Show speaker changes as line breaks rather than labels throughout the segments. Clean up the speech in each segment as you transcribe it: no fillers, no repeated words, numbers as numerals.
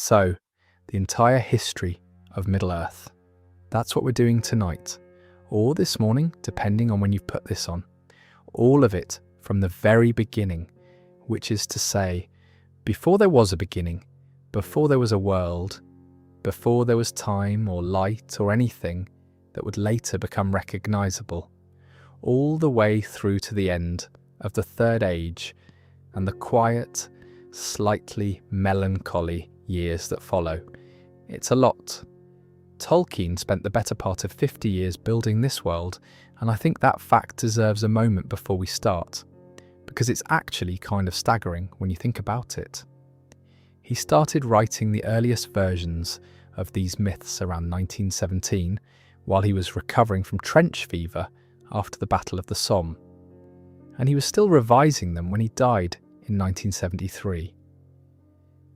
So, the entire history of Middle-earth. That's what we're doing tonight, or this morning, depending on when you've put this on. All of it from the very beginning, which is to say, before there was a beginning, before there was a world, before there was time or light or anything that would later become recognizable, all the way through to the end of the Third Age and the quiet, slightly melancholy years that follow. It's a lot. Tolkien spent the better part of 50 years building this world, and I think that fact deserves a moment before we start, because it's actually kind of staggering when you think about it. He started writing the earliest versions of these myths around 1917, while he was recovering from trench fever after the Battle of the Somme, and he was still revising them when he died in 1973.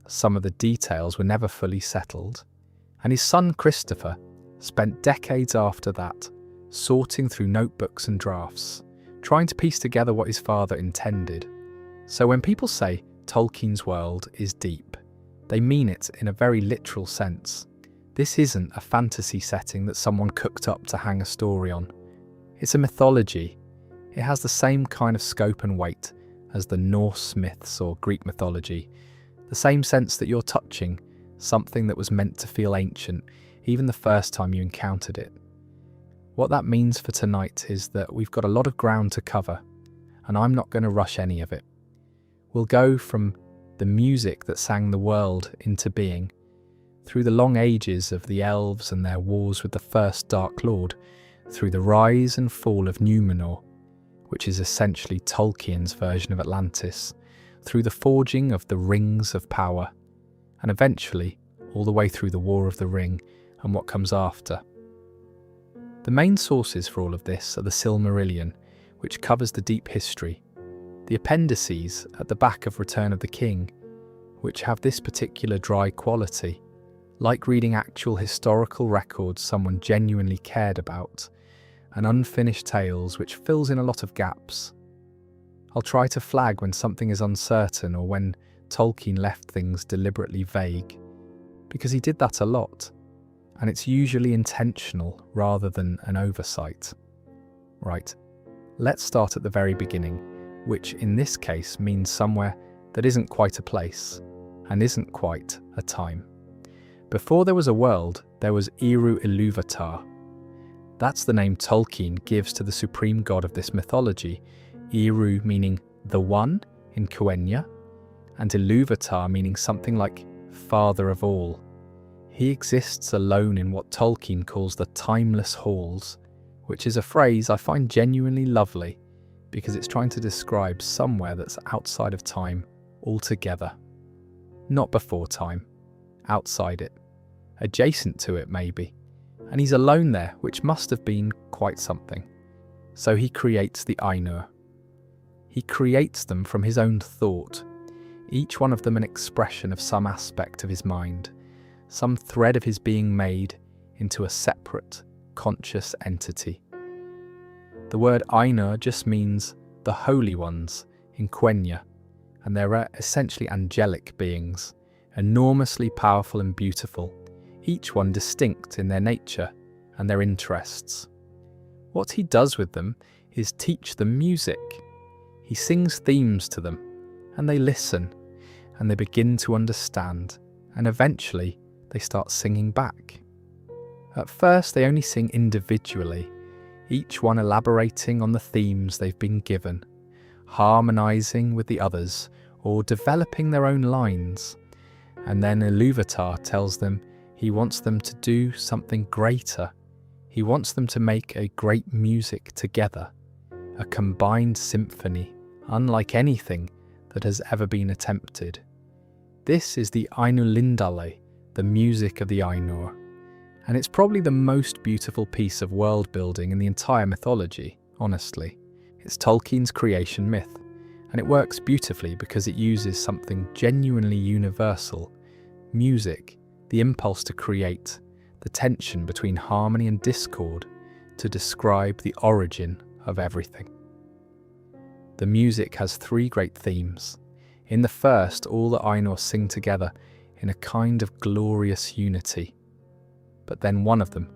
Some of the details were never fully settled, and his son Christopher spent decades after that sorting through notebooks and drafts, trying to piece together what his father intended. So when people say Tolkien's world is deep, they mean it in a very literal sense. This isn't a fantasy setting that someone cooked up to hang a story on. It's a mythology. It has the same kind of scope and weight as the Norse myths or Greek mythology, the same sense that you're touching something that was meant to feel ancient, even the first time you encountered it. What that means for tonight is that we've got a lot of ground to cover, and I'm not going to rush any of it. We'll go from the music that sang the world into being, through the long ages of the elves and their wars with the first Dark Lord, through the rise and fall of Númenor, which is essentially Tolkien's version of Atlantis, through the forging of the Rings of Power, and eventually all the way through the War of the Ring and what comes after. The main sources for all of this are the Silmarillion, which covers the deep history, the appendices at the back of Return of the King, which have this particular dry quality, like reading actual historical records someone genuinely cared about, and unfinished tales which fills in a lot of gaps. I'll try to flag when something is uncertain or when Tolkien left things deliberately vague, because he did that a lot, and it's usually intentional rather than an oversight. Right, let's start at the very beginning, which in this case means somewhere that isn't quite a place, and isn't quite a time. Before there was a world, there was Eru Ilúvatar. That's the name Tolkien gives to the supreme god of this mythology, Eru meaning the One in Quenya, and Ilúvatar meaning something like Father of All. He exists alone in what Tolkien calls the Timeless Halls, which is a phrase I find genuinely lovely because it's trying to describe somewhere that's outside of time altogether. Not before time, outside it, adjacent to it maybe, and he's alone there, which must have been quite something. So he creates the Ainur. He creates them from his own thought, each one of them an expression of some aspect of his mind, some thread of his being made into a separate, conscious entity. The word Ainur just means the holy ones in Quenya, and they're essentially angelic beings, enormously powerful and beautiful, each one distinct in their nature and their interests. What he does with them is teach them music. He sings themes to them, and they listen, and they begin to understand, and eventually they start singing back. At first they only sing individually, each one elaborating on the themes they've been given, harmonising with the others, or developing their own lines. And then Ilúvatar tells them he wants them to do something greater. He wants them to make a great music together, a combined symphony, unlike anything that has ever been attempted. This is the Ainulindale, the music of the Ainur, and it's probably the most beautiful piece of world building in the entire mythology, honestly. It's Tolkien's creation myth, and it works beautifully because it uses something genuinely universal, music, the impulse to create, the tension between harmony and discord, to describe the origin of everything. The music has three great themes. In the first, all the Ainur sing together in a kind of glorious unity. But then one of them,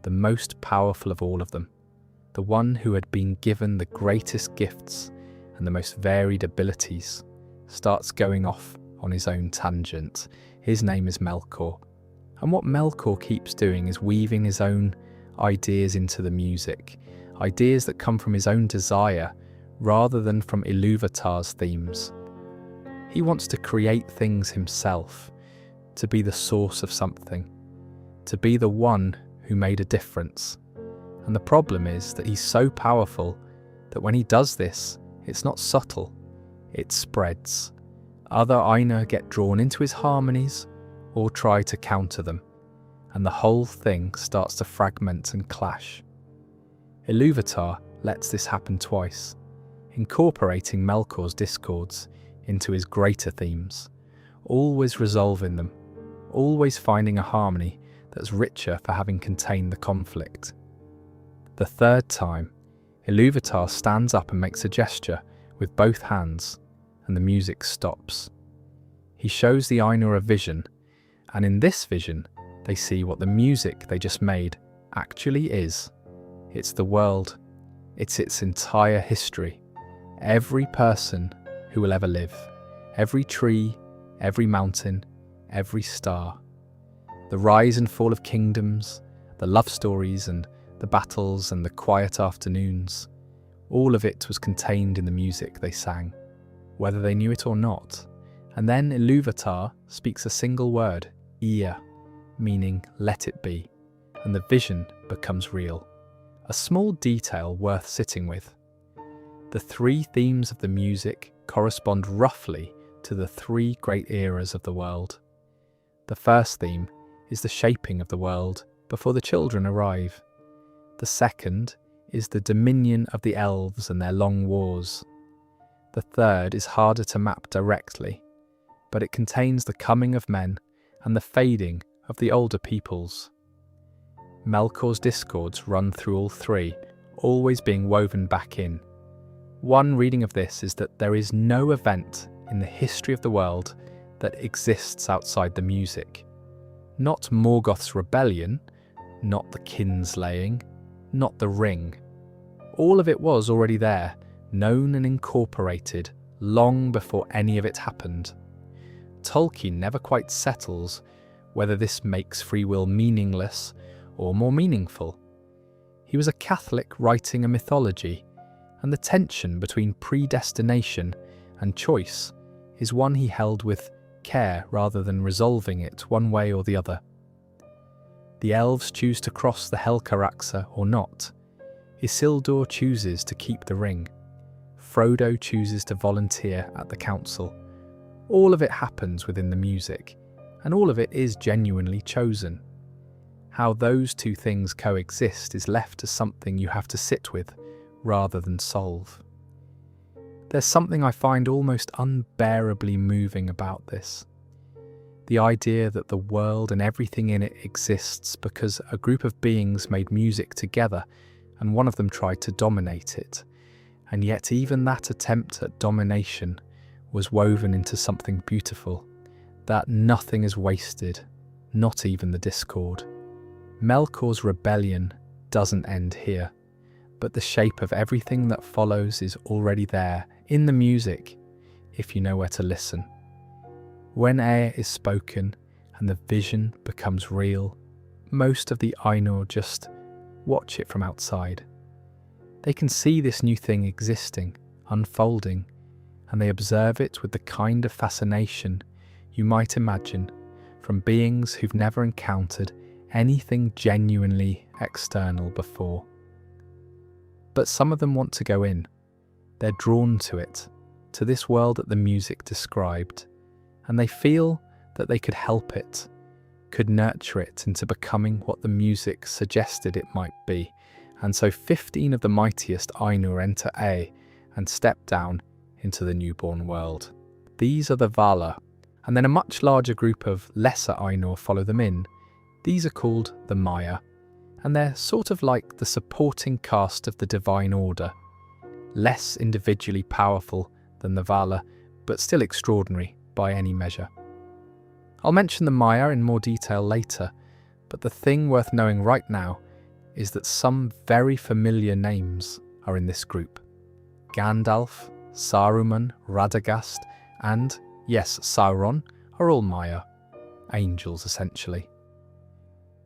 the most powerful of all of them, the one who had been given the greatest gifts and the most varied abilities, starts going off on his own tangent. His name is Melkor. And what Melkor keeps doing is weaving his own ideas into the music, ideas that come from his own desire rather than from Ilúvatar's themes. He wants to create things himself, to be the source of something, to be the one who made a difference. And the problem is that he's so powerful that when he does this, it's not subtle, it spreads. Other Ainur get drawn into his harmonies or try to counter them, and the whole thing starts to fragment and clash. Ilúvatar lets this happen twice, incorporating Melkor's discords into his greater themes, always resolving them, always finding a harmony that's richer for having contained the conflict. The third time, Ilúvatar stands up and makes a gesture with both hands, and the music stops. He shows the Ainur a vision, and in this vision, they see what the music they just made actually is. It's the world. It's its entire history. Every person who will ever live. Every tree, every mountain, every star. The rise and fall of kingdoms, the love stories and the battles and the quiet afternoons. All of it was contained in the music they sang, whether they knew it or not. And then Ilúvatar speaks a single word, Ea, meaning let it be, and the vision becomes real. A small detail worth sitting with. The three themes of the music correspond roughly to the three great eras of the world. The first theme is the shaping of the world before the children arrive. The second is the dominion of the elves and their long wars. The third is harder to map directly, but it contains the coming of men and the fading of the older peoples. Melkor's discords run through all three, always being woven back in. One reading of this is that there is no event in the history of the world that exists outside the music. Not Morgoth's rebellion, not the kinslaying, not the ring. All of it was already there, known and incorporated, long before any of it happened. Tolkien never quite settles whether this makes free will meaningless or more meaningful. He was a Catholic writing a mythology, and the tension between predestination and choice is one he held with care rather than resolving it one way or the other. The elves choose to cross the Helcaraxë or not. Isildur chooses to keep the ring. Frodo chooses to volunteer at the council. All of it happens within the music, and all of it is genuinely chosen. How those two things coexist is left as something you have to sit with rather than solve. There's something I find almost unbearably moving about this. The idea that the world and everything in it exists because a group of beings made music together and one of them tried to dominate it, and yet even that attempt at domination was woven into something beautiful, that nothing is wasted, not even the discord. Melkor's rebellion doesn't end here, but the shape of everything that follows is already there, in the music, if you know where to listen. When Ea is spoken and the vision becomes real, most of the Ainur just watch it from outside. They can see this new thing existing, unfolding, and they observe it with the kind of fascination you might imagine from beings who've never encountered anything genuinely external before. But some of them want to go in. They're drawn to it, to this world that the music described, and they feel that they could help it, could nurture it into becoming what the music suggested it might be. And so 15 of the mightiest Ainur enter Ea and step down into the newborn world. These are the Valar, and then a much larger group of lesser Ainur follow them in. These are called the Maiar, and they're sort of like the supporting cast of the Divine Order, less individually powerful than the Valar, but still extraordinary by any measure. I'll mention the Maya in more detail later, but the thing worth knowing right now is that some very familiar names are in this group. Gandalf, Saruman, Radagast, and, yes, Sauron are all Maya, angels essentially.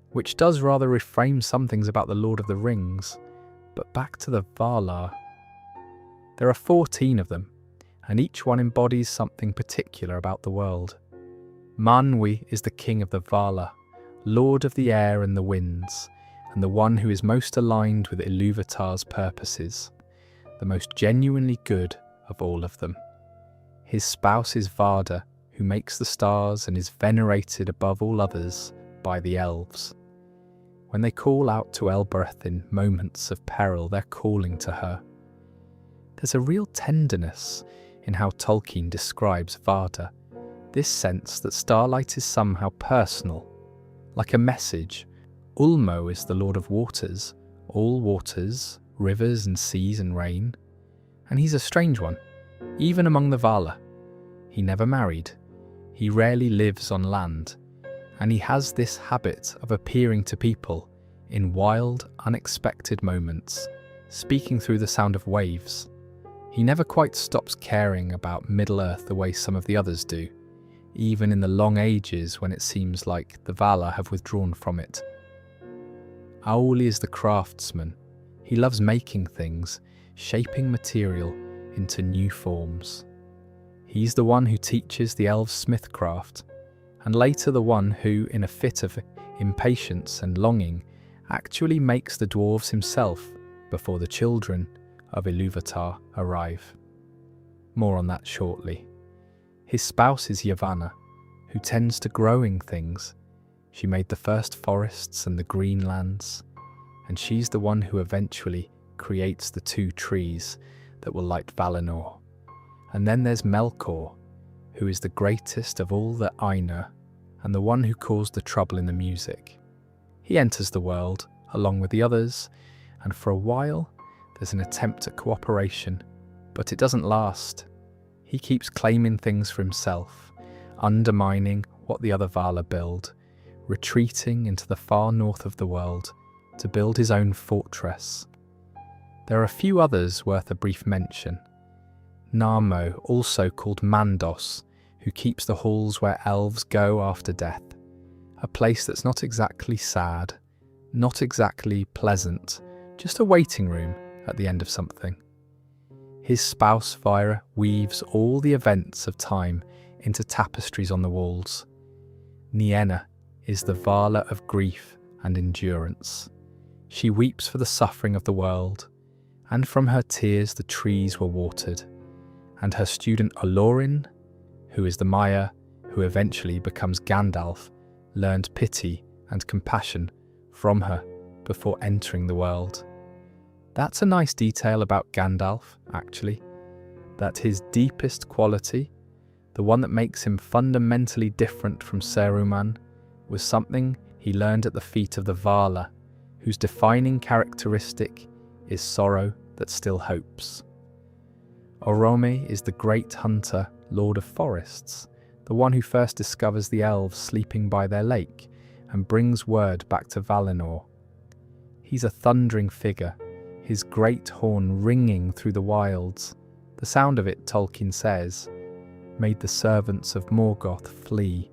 Which does rather reframe some things about the Lord of the Rings, but back to the Valar. There are 14 of them, and each one embodies something particular about the world. Manwë is the king of the Valar, lord of the air and the winds, and the one who is most aligned with Ilúvatar's purposes, the most genuinely good of all of them. His spouse is Varda, who makes the stars and is venerated above all others by the elves. When they call out to Elbereth in moments of peril, they're calling to her. There's a real tenderness in how Tolkien describes Varda, this sense that starlight is somehow personal, like a message. Ulmo is the lord of waters, all waters, rivers and seas and rain. And he's a strange one, even among the Valar. He never married, he rarely lives on land, and he has this habit of appearing to people in wild, unexpected moments, speaking through the sound of waves. He never quite stops caring about Middle-earth the way some of the others do, even in the long ages when it seems like the Valar have withdrawn from it. Auli is the craftsman. He loves making things, shaping material into new forms. He's the one who teaches the elves smithcraft, and later the one who, in a fit of impatience and longing, actually makes the dwarves himself before the children of Ilúvatar arrive. More on that shortly. His spouse is Yavanna, who tends to growing things. She made the first forests and the green lands, and she's the one who eventually creates the 2 trees that will light Valinor. And then there's Melkor, who is the greatest of all the Ainur, and the one who caused the trouble in the music. He enters the world, along with the others, and for a while there's an attempt at cooperation, but it doesn't last. He keeps claiming things for himself, undermining what the other Valar build, retreating into the far north of the world to build his own fortress. There are a few others worth a brief mention. Narmo, also called Mandos, who keeps the halls where elves go after death, a place that's not exactly sad, not exactly pleasant, just a waiting room at the end of something. His spouse Vaira weaves all the events of time into tapestries on the walls. Nienna is the Vala of grief and endurance. She weeps for the suffering of the world, and from her tears the trees were watered. And her student Olorin, who is the Maya, who eventually becomes Gandalf, learned pity and compassion from her before entering the world. That's a nice detail about Gandalf, actually, that his deepest quality, the one that makes him fundamentally different from Saruman, was something he learned at the feet of the Valar, whose defining characteristic is sorrow that still hopes. Orome is the great hunter, lord of forests, the one who first discovers the elves sleeping by their lake and brings word back to Valinor. He's a thundering figure, his great horn ringing through the wilds. The sound of it, Tolkien says, made the servants of Morgoth flee.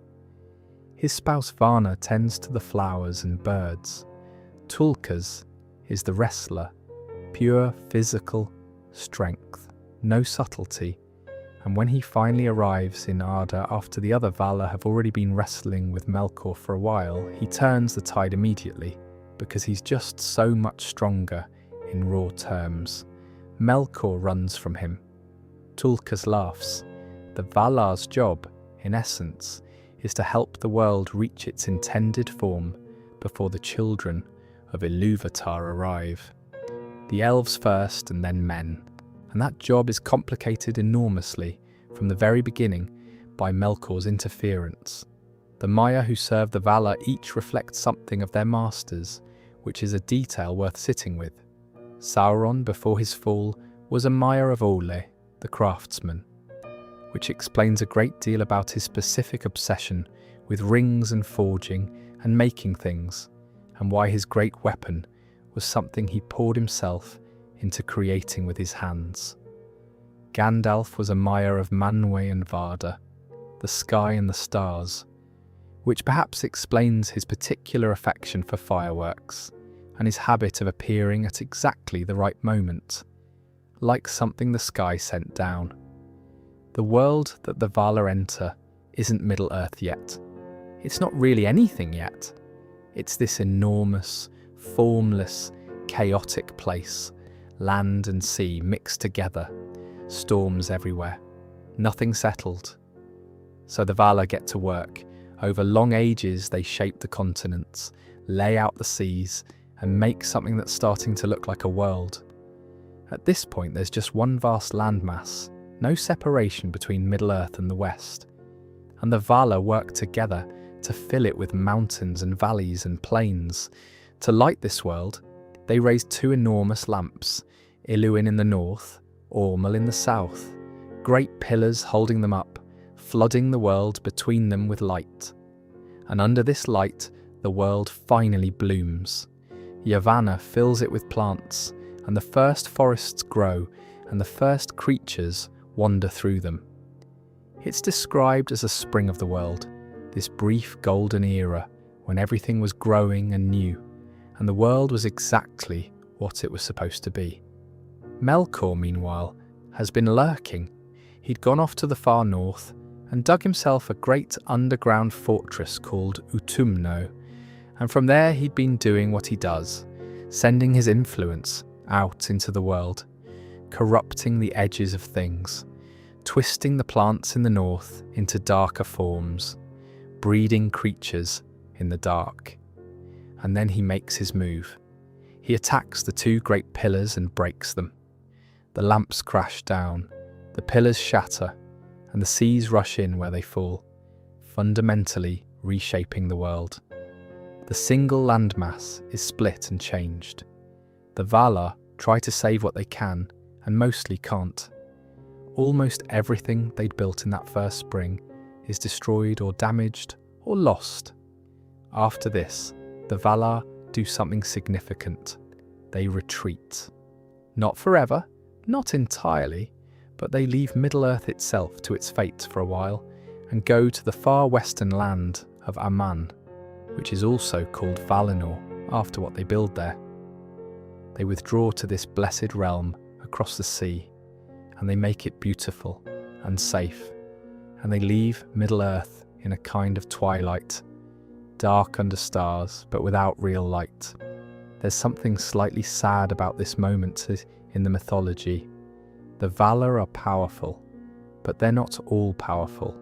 His spouse Varna tends to the flowers and birds. Tulkas is the wrestler, pure physical strength, no subtlety, and when he finally arrives in Arda after the other Valar have already been wrestling with Melkor for a while, he turns the tide immediately, because he's just so much stronger in raw terms. Melkor runs from him. Tulkas laughs. The Valar's job, in essence, is to help the world reach its intended form before the children of Ilúvatar arrive. The elves first and then men. And that job is complicated enormously from the very beginning by Melkor's interference. The Maya who serve the Valar each reflect something of their masters, which is a detail worth sitting with. Sauron, before his fall, was a Maya of Ole, the craftsman, which explains a great deal about his specific obsession with rings and forging and making things, and why his great weapon was something he poured himself into creating with his hands. Gandalf was a Maya of Manwë and Varda, the sky and the stars, which perhaps explains his particular affection for fireworks and his habit of appearing at exactly the right moment, like something the sky sent down. The world that the Valar enter isn't Middle-earth yet. It's not really anything yet. It's this enormous, formless, chaotic place, land and sea mixed together, storms everywhere, nothing settled. So the Valar get to work. Over long ages they shape the continents, lay out the seas, and make something that's starting to look like a world. At this point there's just one vast landmass, no separation between Middle-earth and the West. And the Valar work together to fill it with mountains and valleys and plains. To light this world, they raise two enormous lamps, Iluin in the north, Ormel in the south, great pillars holding them up, flooding the world between them with light. And under this light, the world finally blooms. Yavanna fills it with plants, and the first forests grow, and the first creatures wander through them. It's described as a spring of the world, this brief golden era when everything was growing and new, and the world was exactly what it was supposed to be. Melkor, meanwhile, has been lurking. He'd gone off to the far north and dug himself a great underground fortress called Utumno, and from there he'd been doing what he does, sending his influence out into the world, corrupting the edges of things, twisting the plants in the north into darker forms, breeding creatures in the dark. And then he makes his move. He attacks the two great pillars and breaks them. The lamps crash down, the pillars shatter, and the seas rush in where they fall, fundamentally reshaping the world. The single landmass is split and changed. The Valar try to save what they can, and mostly can't. Almost everything they'd built in that first spring is destroyed or damaged or lost. After this, the Valar do something significant. They retreat. Not forever, not entirely, but they leave Middle-earth itself to its fate for a while and go to the far western land of Aman, which is also called Valinor after what they build there. They withdraw to this blessed realm across the sea, and they make it beautiful and safe, and they leave Middle-earth in a kind of twilight, dark under stars but without real light. There's something slightly sad about this moment in the mythology. The Valar are powerful, but they're not all powerful,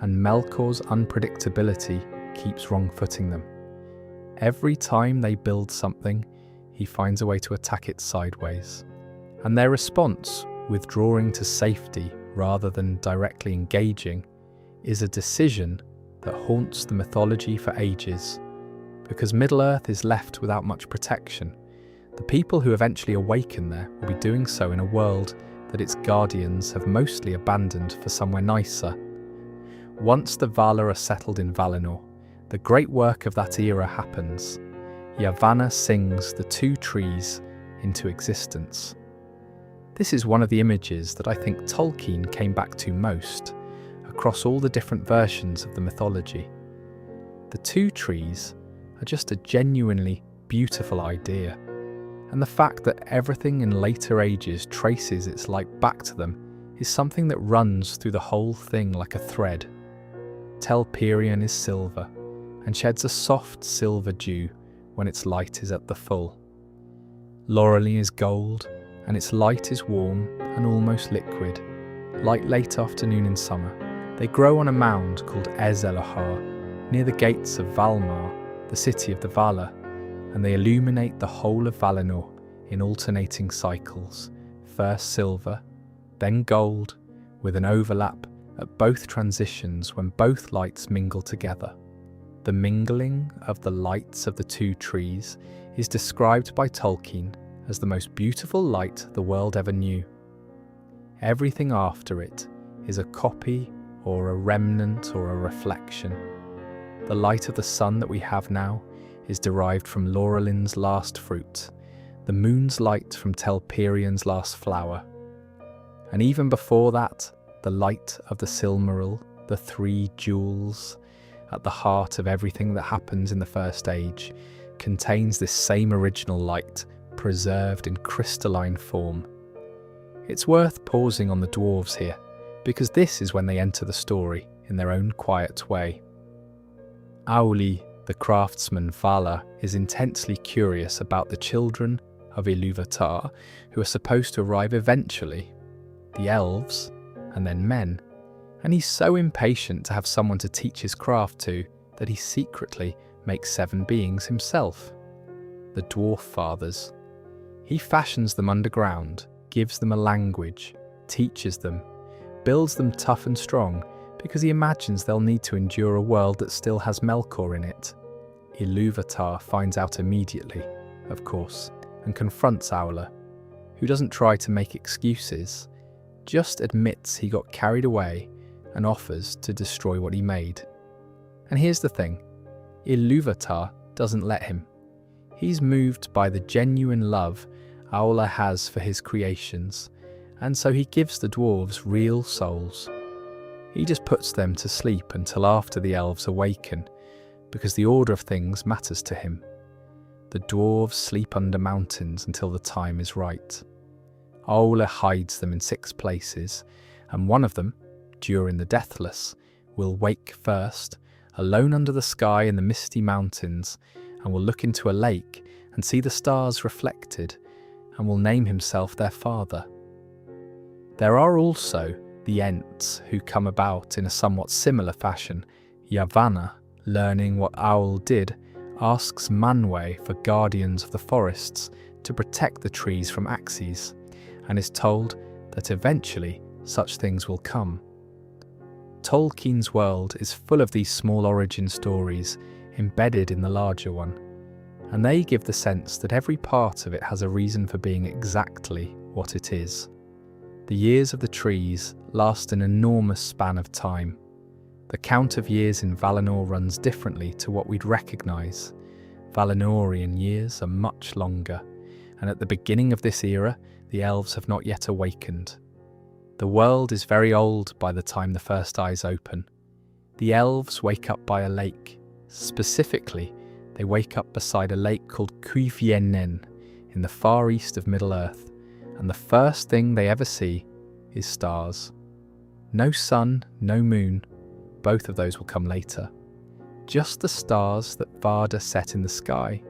and Melkor's unpredictability keeps wrong-footing them. Every time they build something, he finds a way to attack it sideways. And their response, withdrawing to safety rather than directly engaging, is a decision that haunts the mythology for ages. Because Middle-earth is left without much protection, the people who eventually awaken there will be doing so in a world that its guardians have mostly abandoned for somewhere nicer. Once the Valar are settled in Valinor, the great work of that era happens. Yavanna sings the two trees into existence. This is one of the images that I think Tolkien came back to most, across all the different versions of the mythology. The two trees are just a genuinely beautiful idea, and the fact that everything in later ages traces its light back to them is something that runs through the whole thing like a thread. Telperion is silver, and sheds a soft silver dew when its light is at the full. Loreley is gold, and its light is warm and almost liquid, like late afternoon in summer. They grow on a mound called Ez-Elohar, near the gates of Valmar, the city of the Valar, and they illuminate the whole of Valinor in alternating cycles, first silver, then gold, with an overlap at both transitions when both lights mingle together. The mingling of the lights of the two trees is described by Tolkien as the most beautiful light the world ever knew. Everything after it is a copy or a remnant or a reflection. The light of the sun that we have now is derived from Laurelin's last fruit, the moon's light from Telperion's last flower. And even before that, the light of the Silmaril, the three jewels at the heart of everything that happens in the First Age, contains this same original light preserved in crystalline form. It's worth pausing on the dwarves here, because this is when they enter the story in their own quiet way. Auli, the craftsman Vala, is intensely curious about the children of Ilúvatar who are supposed to arrive eventually, the elves and then men, and he's so impatient to have someone to teach his craft to that he secretly makes 7 beings himself, the Dwarf Fathers. He fashions them underground, gives them a language, teaches them, builds them tough and strong, because he imagines they'll need to endure a world that still has Melkor in it. Ilúvatar finds out immediately, of course, and confronts Aula, who doesn't try to make excuses, just admits he got carried away and offers to destroy what he made. And here's the thing, Ilúvatar doesn't let him. He's moved by the genuine love Aula has for his creations, and so he gives the dwarves real souls. He just puts them to sleep until after the elves awaken, because the order of things matters to him. The dwarves sleep under mountains until the time is right. Aula hides them in 6 places, and one of them, Durin the Deathless, will wake first, alone under the sky in the misty mountains, and will look into a lake and see the stars reflected, and will name himself their father. There are also the Ents who come about in a somewhat similar fashion. Yavanna, learning what Owl did, asks Manwë for guardians of the forests to protect the trees from axes, and is told that eventually such things will come. Tolkien's world is full of these small origin stories embedded in the larger one, and they give the sense that every part of it has a reason for being exactly what it is. The years of the trees last an enormous span of time. The count of years in Valinor runs differently to what we'd recognise. Valinorian years are much longer, and at the beginning of this era, the elves have not yet awakened. The world is very old by the time the first eyes open. The elves wake up by a lake. Specifically, they wake up beside a lake called Cuivienen in the far east of Middle-earth, and the first thing they ever see is stars. No sun, no moon, both of those will come later. Just the stars that Varda set in the sky,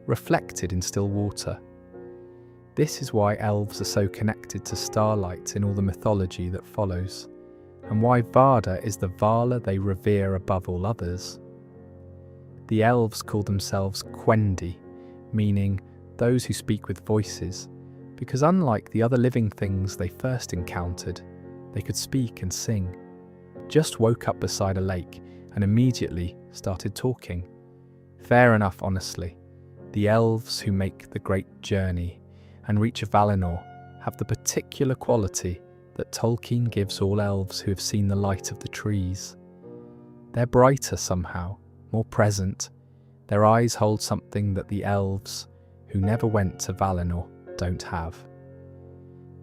reflected in still water. This is why elves are so connected to starlight in all the mythology that follows, and why Varda is the Vala they revere above all others. The elves call themselves Quendi, meaning those who speak with voices, because unlike the other living things they first encountered, they could speak and sing. Just woke up beside a lake and immediately started talking. Fair enough, honestly. The elves who make the great journey and reach Valinor have the particular quality that Tolkien gives all elves who have seen the light of the trees. They're brighter somehow, more present. Their eyes hold something that the elves, who never went to Valinor, don't have.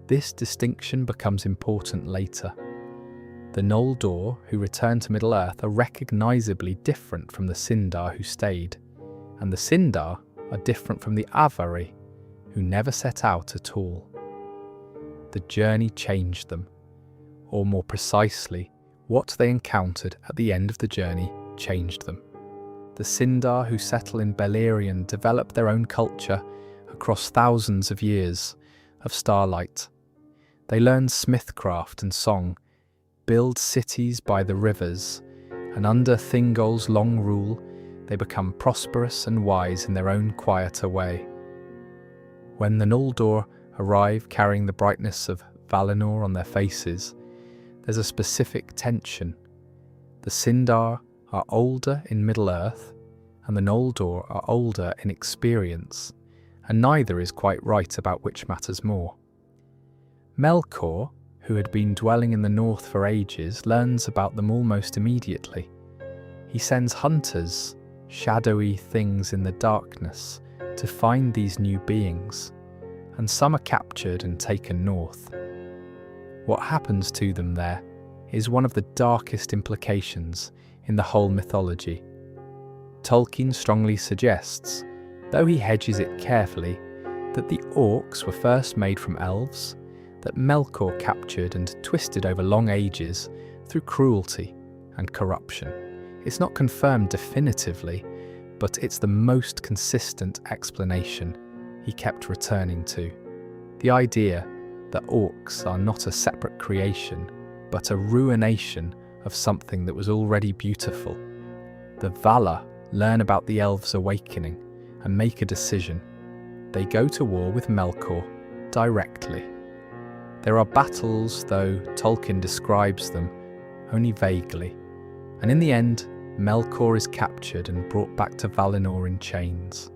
This distinction becomes important later. The Noldor who return to Middle-earth are recognisably different from the Sindar who stayed, and the Sindar are different from the Avari who never set out at all. The journey changed them, or more precisely, what they encountered at the end of the journey changed them. The Sindar who settle in Beleriand develop their own culture across thousands of years of starlight. They learn smithcraft and song, build cities by the rivers, and under Thingol's long rule, they become prosperous and wise in their own quieter way. When the Noldor arrive carrying the brightness of Valinor on their faces, there's a specific tension. The Sindar are older in Middle-earth, and the Noldor are older in experience, and neither is quite right about which matters more. Melkor, who had been dwelling in the north for ages, learns about them almost immediately. He sends hunters, shadowy things in the darkness, to find these new beings, and some are captured and taken north. What happens to them there is one of the darkest implications in the whole mythology. Tolkien strongly suggests, though he hedges it carefully, that the orcs were first made from elves, that Melkor captured and twisted over long ages through cruelty and corruption. It's not confirmed definitively, but it's the most consistent explanation he kept returning to. The idea that orcs are not a separate creation, but a ruination of something that was already beautiful. The Valar learn about the elves' awakening and make a decision. They go to war with Melkor directly. There are battles, though Tolkien describes them only vaguely, and in the end, Melkor is captured and brought back to Valinor in chains.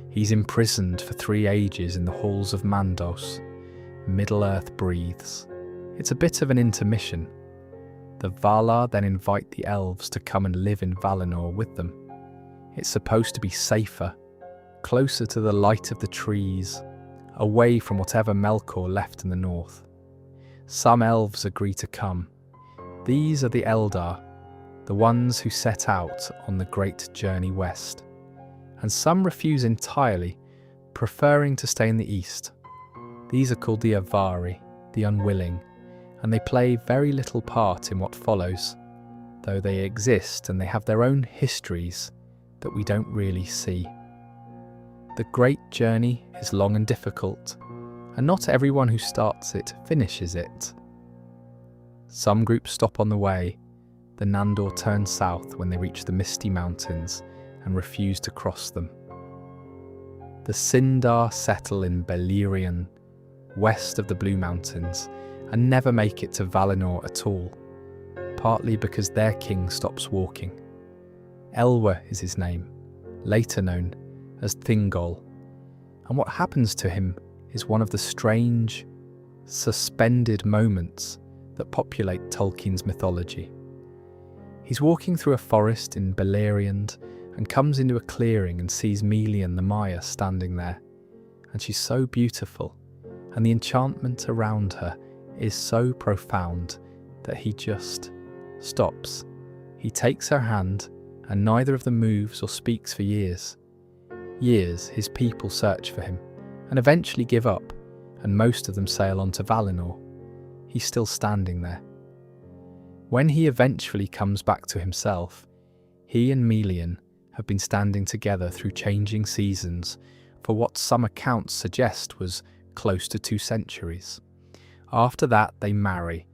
He's imprisoned for 3 ages in the halls of Mandos. Middle-earth breathes. It's a bit of an intermission. The Valar then invite the elves to come and live in Valinor with them. It's supposed to be safer, closer to the light of the trees, away from whatever Melkor left in the north. Some elves agree to come. These are the Eldar, the ones who set out on the great journey west. And some refuse entirely, preferring to stay in the east. These are called the Avari, the unwilling, and they play very little part in what follows, though they exist and they have their own histories that we don't really see. The great journey is long and difficult, and not everyone who starts it finishes it. Some groups stop on the way. The Nandor turn south when they reach the Misty Mountains and refuse to cross them. The Sindar settle in Beleriand, west of the Blue Mountains, and never make it to Valinor at all, partly because their king stops walking. Elwë is his name, later known as Thingol, and what happens to him is one of the strange, suspended moments that populate Tolkien's mythology. He's walking through a forest in Beleriand and comes into a clearing and sees Melian the Maya standing there, and she's so beautiful, and the enchantment around her is so profound that he just stops. He takes her hand, and neither of them moves or speaks for years. Years his people search for him, and eventually give up, and most of them sail on to Valinor. He's still standing there. When he eventually comes back to himself, he and Melian have been standing together through changing seasons for what some accounts suggest was close to 2 centuries. After that they marry,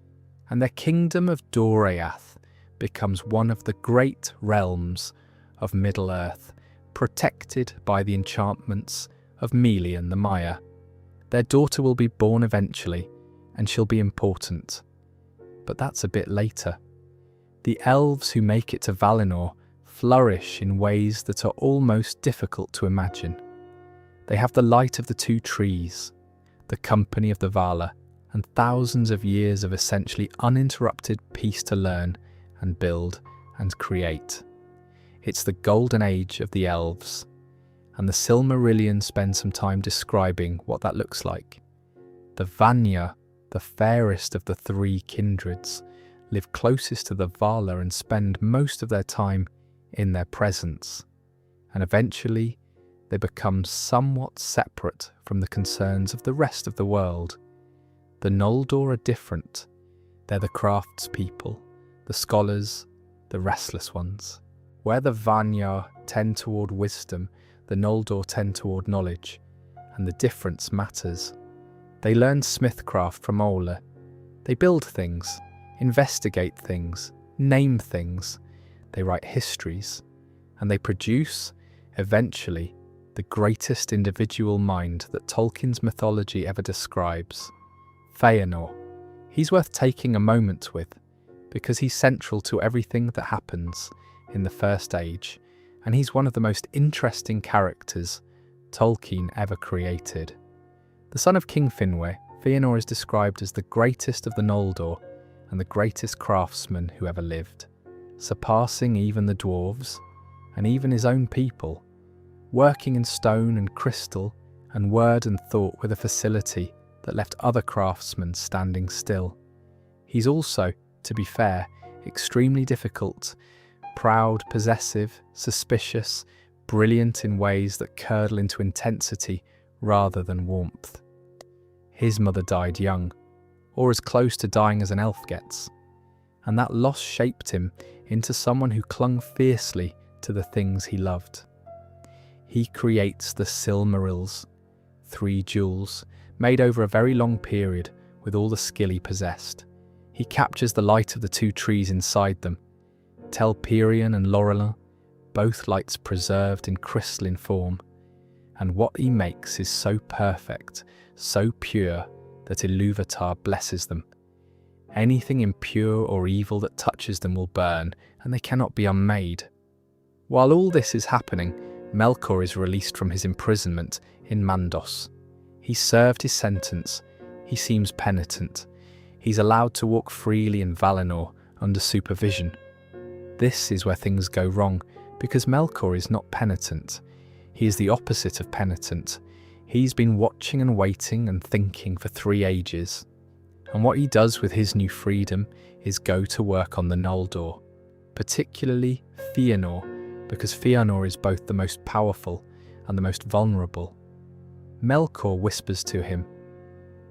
and their kingdom of Doriath becomes one of the great realms of Middle-earth, protected by the enchantments of Melian the Maya. Their daughter will be born eventually, and she'll be important. But that's a bit later. The elves who make it to Valinor flourish in ways that are almost difficult to imagine. They have the light of the 2 trees, the company of the Valar, and thousands of years of essentially uninterrupted peace to learn and build and create. It's the golden age of the elves, and the Silmarillion spend some time describing what that looks like. The Vanya, the fairest of the 3 kindreds, live closest to the Valar and spend most of their time in their presence, and eventually they become somewhat separate from the concerns of the rest of the world. The Noldor are different. They're the craftspeople, the scholars, the restless ones. Where the Vanya tend toward wisdom, the Noldor tend toward knowledge, and the difference matters. They learn smithcraft from Ola. They build things, investigate things, name things. They write histories, and they produce, eventually, the greatest individual mind that Tolkien's mythology ever describes. Feanor. He's worth taking a moment with, because he's central to everything that happens in the First Age, and he's one of the most interesting characters Tolkien ever created. The son of King Finwë, Feanor is described as the greatest of the Noldor and the greatest craftsman who ever lived. surpassing even the dwarves and even his own people, working in stone and crystal and word and thought with a facility that left other craftsmen standing still. He's also, to be fair, extremely difficult, proud, possessive, suspicious, brilliant in ways that curdle into intensity rather than warmth. His mother died young, or as close to dying as an elf gets, and that loss shaped him into someone who clung fiercely to the things he loved. He creates the Silmarils, 3 jewels, made over a very long period with all the skill he possessed. He captures the light of the 2 trees inside them, Telperion and Laurelin, both lights preserved in crystalline form, and what he makes is so perfect, so pure, that Iluvatar blesses them. Anything impure or evil that touches them will burn, and they cannot be unmade. While all this is happening, Melkor is released from his imprisonment in Mandos. He served his sentence. He seems penitent. He's allowed to walk freely in Valinor under supervision. This is where things go wrong, because Melkor is not penitent. He is the opposite of penitent. He's been watching and waiting and thinking for 3 ages. And what he does with his new freedom is go to work on the Noldor, particularly Fëanor, because Fëanor is both the most powerful and the most vulnerable. Melkor whispers to him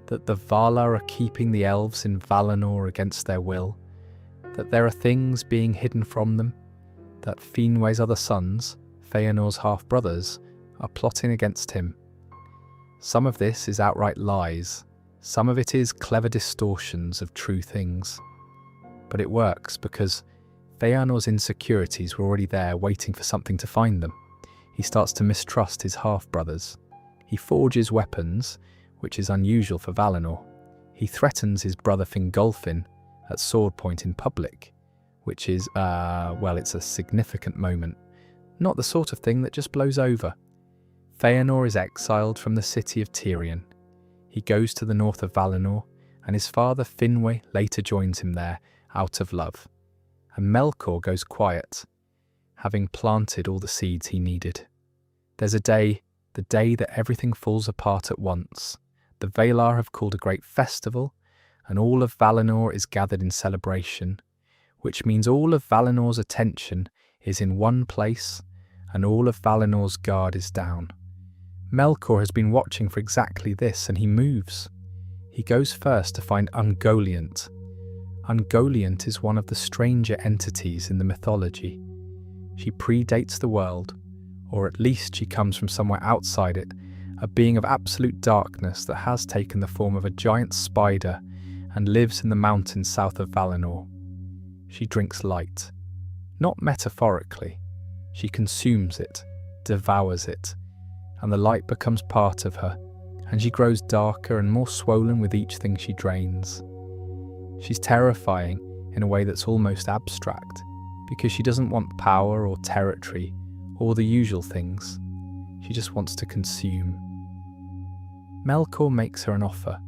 that the Valar are keeping the elves in Valinor against their will, that there are things being hidden from them, that Finwë's other sons, Fëanor's half-brothers, are plotting against him. Some of this is outright lies, some of it is clever distortions of true things. But it works because Fëanor's insecurities were already there waiting for something to find them. He starts to mistrust his half-brothers. He forges weapons, which is unusual for Valinor. He threatens his brother Fingolfin at sword point in public, which is, it's a significant moment. Not the sort of thing that just blows over. Fëanor is exiled from the city of Tirion. He goes to the north of Valinor, and his father Finwë later joins him there out of love. And Melkor goes quiet, having planted all the seeds he needed. There's a day, the day that everything falls apart at once. The Valar have called a great festival, and all of Valinor is gathered in celebration, which means all of Valinor's attention is in one place, and all of Valinor's guard is down. Melkor has been watching for exactly this, and he moves. He goes first to find Ungoliant. Ungoliant is one of the stranger entities in the mythology. She predates the world, or at least she comes from somewhere outside it, a being of absolute darkness that has taken the form of a giant spider and lives in the mountains south of Valinor. She drinks light. Not metaphorically. She consumes it, devours it, and the light becomes part of her, and she grows darker and more swollen with each thing she drains. She's terrifying in a way that's almost abstract, because she doesn't want power or territory or the usual things. She just wants to consume. Melkor makes her an offer.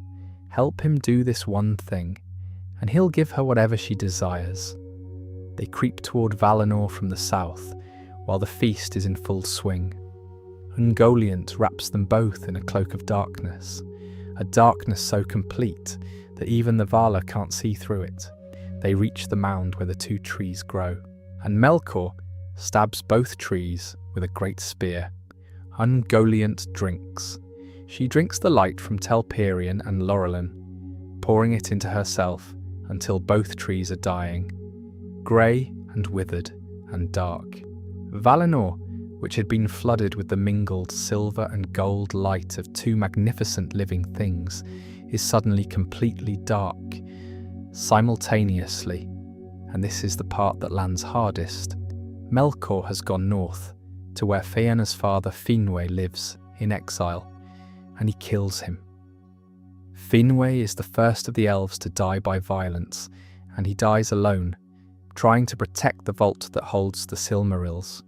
Help him do this one thing, and he'll give her whatever she desires. They creep toward Valinor from the south, while the feast is in full swing. Ungoliant wraps them both in a cloak of darkness, a darkness so complete that even the Valar can't see through it. They reach the mound where the 2 trees grow, and Melkor stabs both trees with a great spear. Ungoliant drinks. She drinks the light from Telperion and Laurelin, pouring it into herself until both trees are dying, grey and withered and dark. Valinor, which had been flooded with the mingled silver and gold light of 2 magnificent living things, is suddenly completely dark, simultaneously, and this is the part that lands hardest. Melkor has gone north, to where Fëanor's father Finwë lives, in exile, and he kills him. Finwë is the first of the elves to die by violence, and he dies alone, trying to protect the vault that holds the Silmarils.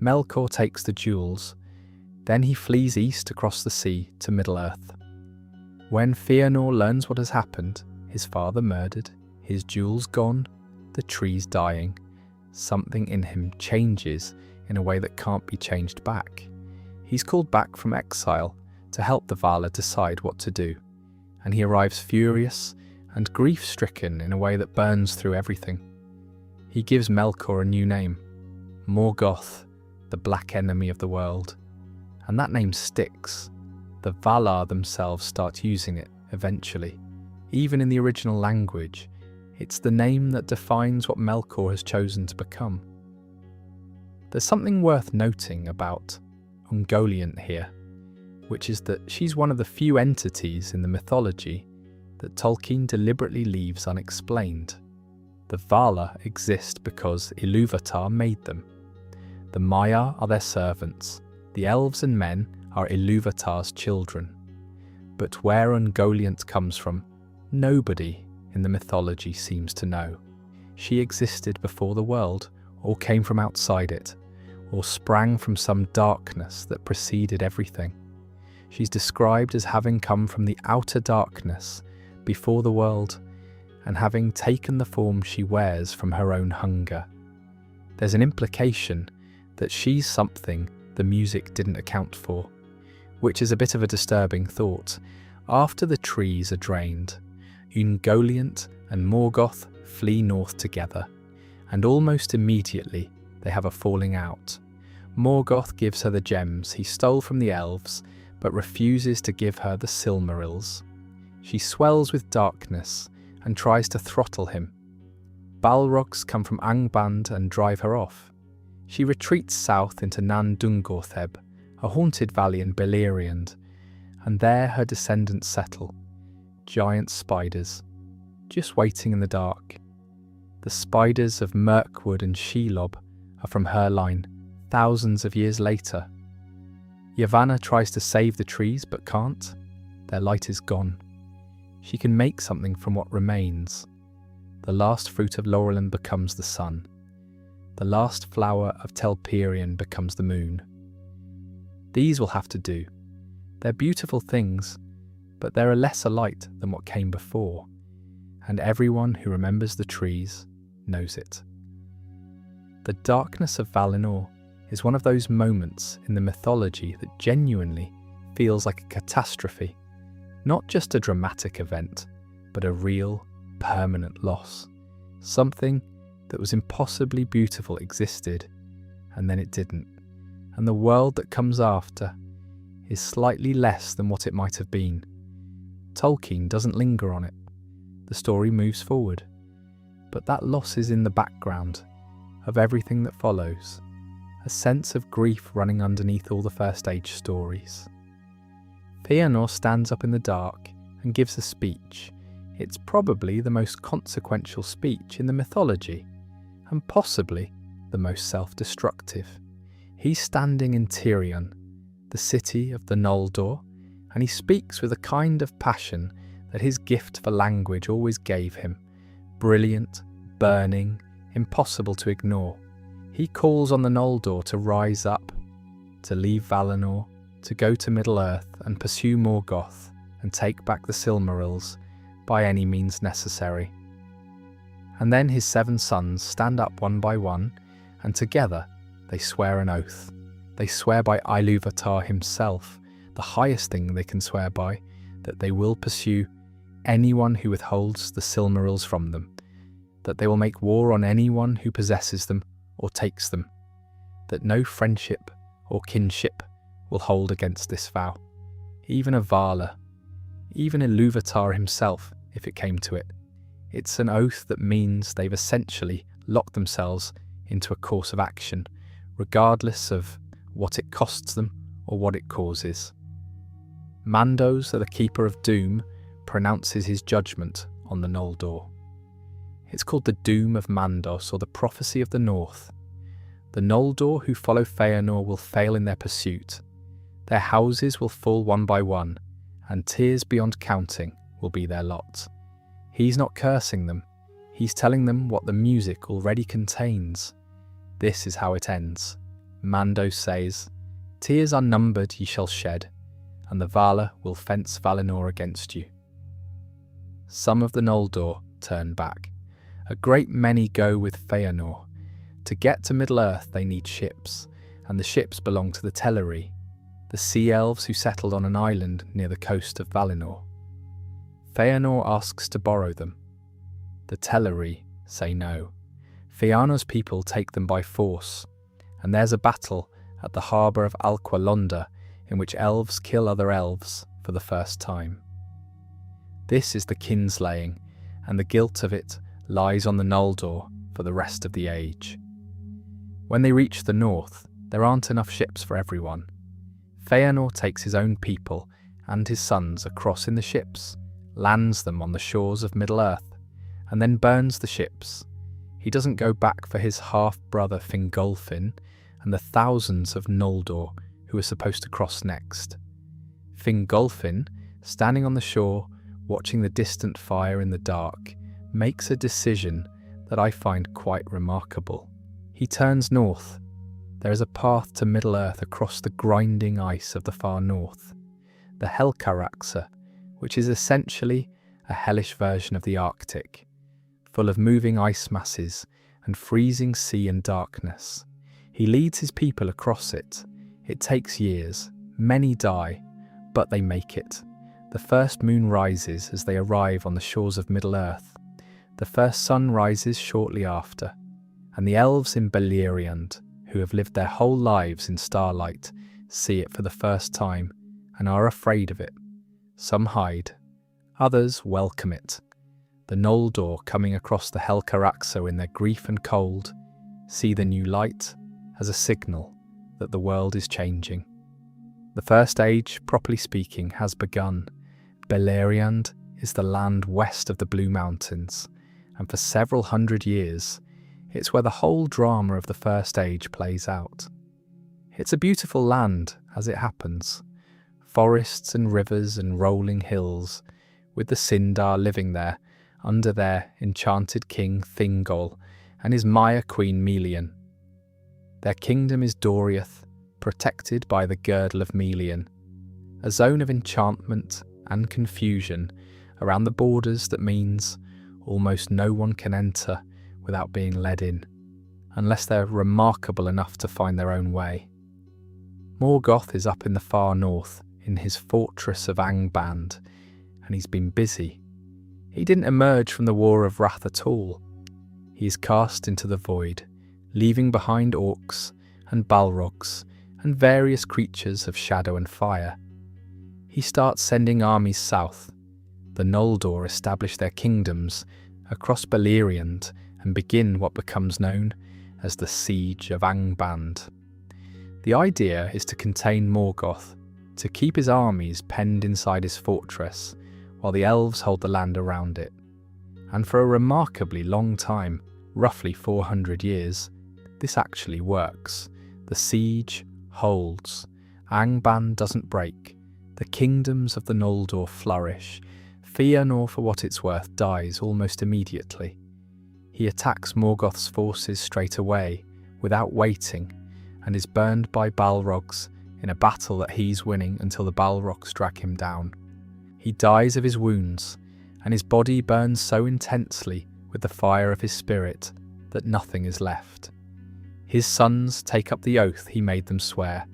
Melkor takes the jewels, then he flees east across the sea to Middle-earth. When Fëanor learns what has happened, his father murdered, his jewels gone, the trees dying, something in him changes in a way that can't be changed back. He's called back from exile to help the Vala decide what to do, and he arrives furious and grief-stricken in a way that burns through everything. He gives Melkor a new name, Morgoth, the black enemy of the world, and that name sticks. The Valar themselves start using it eventually. Even in the original language, it's the name that defines what Melkor has chosen to become. There's something worth noting about Ungoliant here, which is that she's one of the few entities in the mythology that Tolkien deliberately leaves unexplained. The Valar exist because Ilúvatar made them. The Maiar are their servants. The elves and men are Ilúvatar's children. But where Ungoliant comes from, nobody in the mythology seems to know. She existed before the world, or came from outside it, or sprang from some darkness that preceded everything. She's described as having come from the outer darkness before the world, and having taken the form she wears from her own hunger. There's an implication that she's something the music didn't account for, which is a bit of a disturbing thought. After the trees are drained, Ungoliant and Morgoth flee north together, and almost immediately they have a falling out. Morgoth gives her the gems he stole from the elves, but refuses to give her the Silmarils. She swells with darkness and tries to throttle him. Balrogs come from Angband and drive her off. She retreats south into Nan Dungortheb, a haunted valley in Beleriand, and there her descendants settle, giant spiders, just waiting in the dark. The spiders of Mirkwood and Shelob are from her line, thousands of years later. Yavanna tries to save the trees but can't. Their light is gone. She can make something from what remains. The last fruit of Laurelin becomes the sun. The last flower of Telperion becomes the moon. These will have to do. They're beautiful things, but they're a lesser light than what came before, and everyone who remembers the trees knows it. The darkness of Valinor is one of those moments in the mythology that genuinely feels like a catastrophe, not just a dramatic event, but a real, permanent loss. Something that was impossibly beautiful existed, and then it didn't, and the world that comes after is slightly less than what it might have been. Tolkien doesn't linger on it. The story moves forward, but that loss is in the background of everything that follows, a sense of grief running underneath all the First Age stories. Fëanor stands up in the dark and gives a speech. It's probably the most consequential speech in the mythology, and possibly the most self-destructive. He's standing in Tirion, the city of the Noldor, and he speaks with a kind of passion that his gift for language always gave him, brilliant, burning, impossible to ignore. He calls on the Noldor to rise up, to leave Valinor, to go to Middle-earth and pursue Morgoth and take back the Silmarils by any means necessary. And then his 7 sons stand up one by one, and together they swear an oath. They swear by Ilúvatar himself, the highest thing they can swear by, that they will pursue anyone who withholds the Silmarils from them, that they will make war on anyone who possesses them or takes them, that no friendship or kinship will hold against this vow, even a Vala, even Ilúvatar himself, if it came to it. It's an oath that means they've essentially locked themselves into a course of action, regardless of what it costs them or what it causes. Mandos, the Keeper of Doom, pronounces his judgment on the Noldor. It's called the Doom of Mandos, or the Prophecy of the North. The Noldor who follow Fëanor will fail in their pursuit. Their houses will fall one by one, and tears beyond counting will be their lot. He's not cursing them, he's telling them what the music already contains. This is how it ends. Mandos says, "Tears unnumbered ye shall shed, and the Vala will fence Valinor against you." Some of the Noldor turn back. A great many go with Feanor. To get to Middle-earth they need ships, and the ships belong to the Teleri, the sea elves who settled on an island near the coast of Valinor. Feanor asks to borrow them. The Teleri say no. Feanor's people take them by force, and there's a battle at the harbour of Alqualonda in which elves kill other elves for the first time. This is the kinslaying, and the guilt of it lies on the Noldor for the rest of the age. When they reach the north, there aren't enough ships for everyone. Feanor takes his own people and his sons across in the ships, lands them on the shores of Middle-earth, and then burns the ships. He doesn't go back for his half-brother Fingolfin and the thousands of Noldor who are supposed to cross next. Fingolfin, standing on the shore, watching the distant fire in the dark, makes a decision that I find quite remarkable. He turns north. There is a path to Middle-earth across the grinding ice of the far north, the Helcaraxa, which is essentially a hellish version of the Arctic, full of moving ice masses and freezing sea and darkness. He leads his people across it. It takes years. Many die, but they make it. The first moon rises as they arrive on the shores of Middle-earth. The first sun rises shortly after, and the elves in Beleriand, who have lived their whole lives in starlight, see it for the first time and are afraid of it. Some hide, others welcome it. The Noldor coming across the Helcaraxa in their grief and cold see the new light as a signal that the world is changing. The First Age, properly speaking, has begun. Beleriand is the land west of the Blue Mountains, and for several hundred years, it's where the whole drama of the First Age plays out. It's a beautiful land, as it happens. Forests and rivers and rolling hills, with the Sindar living there, under their enchanted king Thingol and his Maya queen Melian. Their kingdom is Doriath, protected by the girdle of Melian, a zone of enchantment and confusion around the borders that means almost no one can enter without being led in, unless they're remarkable enough to find their own way. Morgoth is up in the far north, in his fortress of Angband, and he's been busy. He didn't emerge from the War of Wrath at all. He is cast into the void, leaving behind orcs and balrogs and various creatures of shadow and fire. He starts sending armies south. The Noldor establish their kingdoms across Beleriand and begin what becomes known as the Siege of Angband. The idea is to contain Morgoth, to keep his armies penned inside his fortress, while the elves hold the land around it. And for a remarkably long time, roughly 400 years, this actually works. The siege holds. Angband doesn't break. The kingdoms of the Noldor flourish. Feanor, for what it's worth, dies almost immediately. He attacks Morgoth's forces straight away, without waiting, and is burned by balrogs in a battle that he's winning until the balrogs drag him down. He dies of his wounds, and his body burns so intensely with the fire of his spirit that nothing is left. His sons take up the oath he made them swear,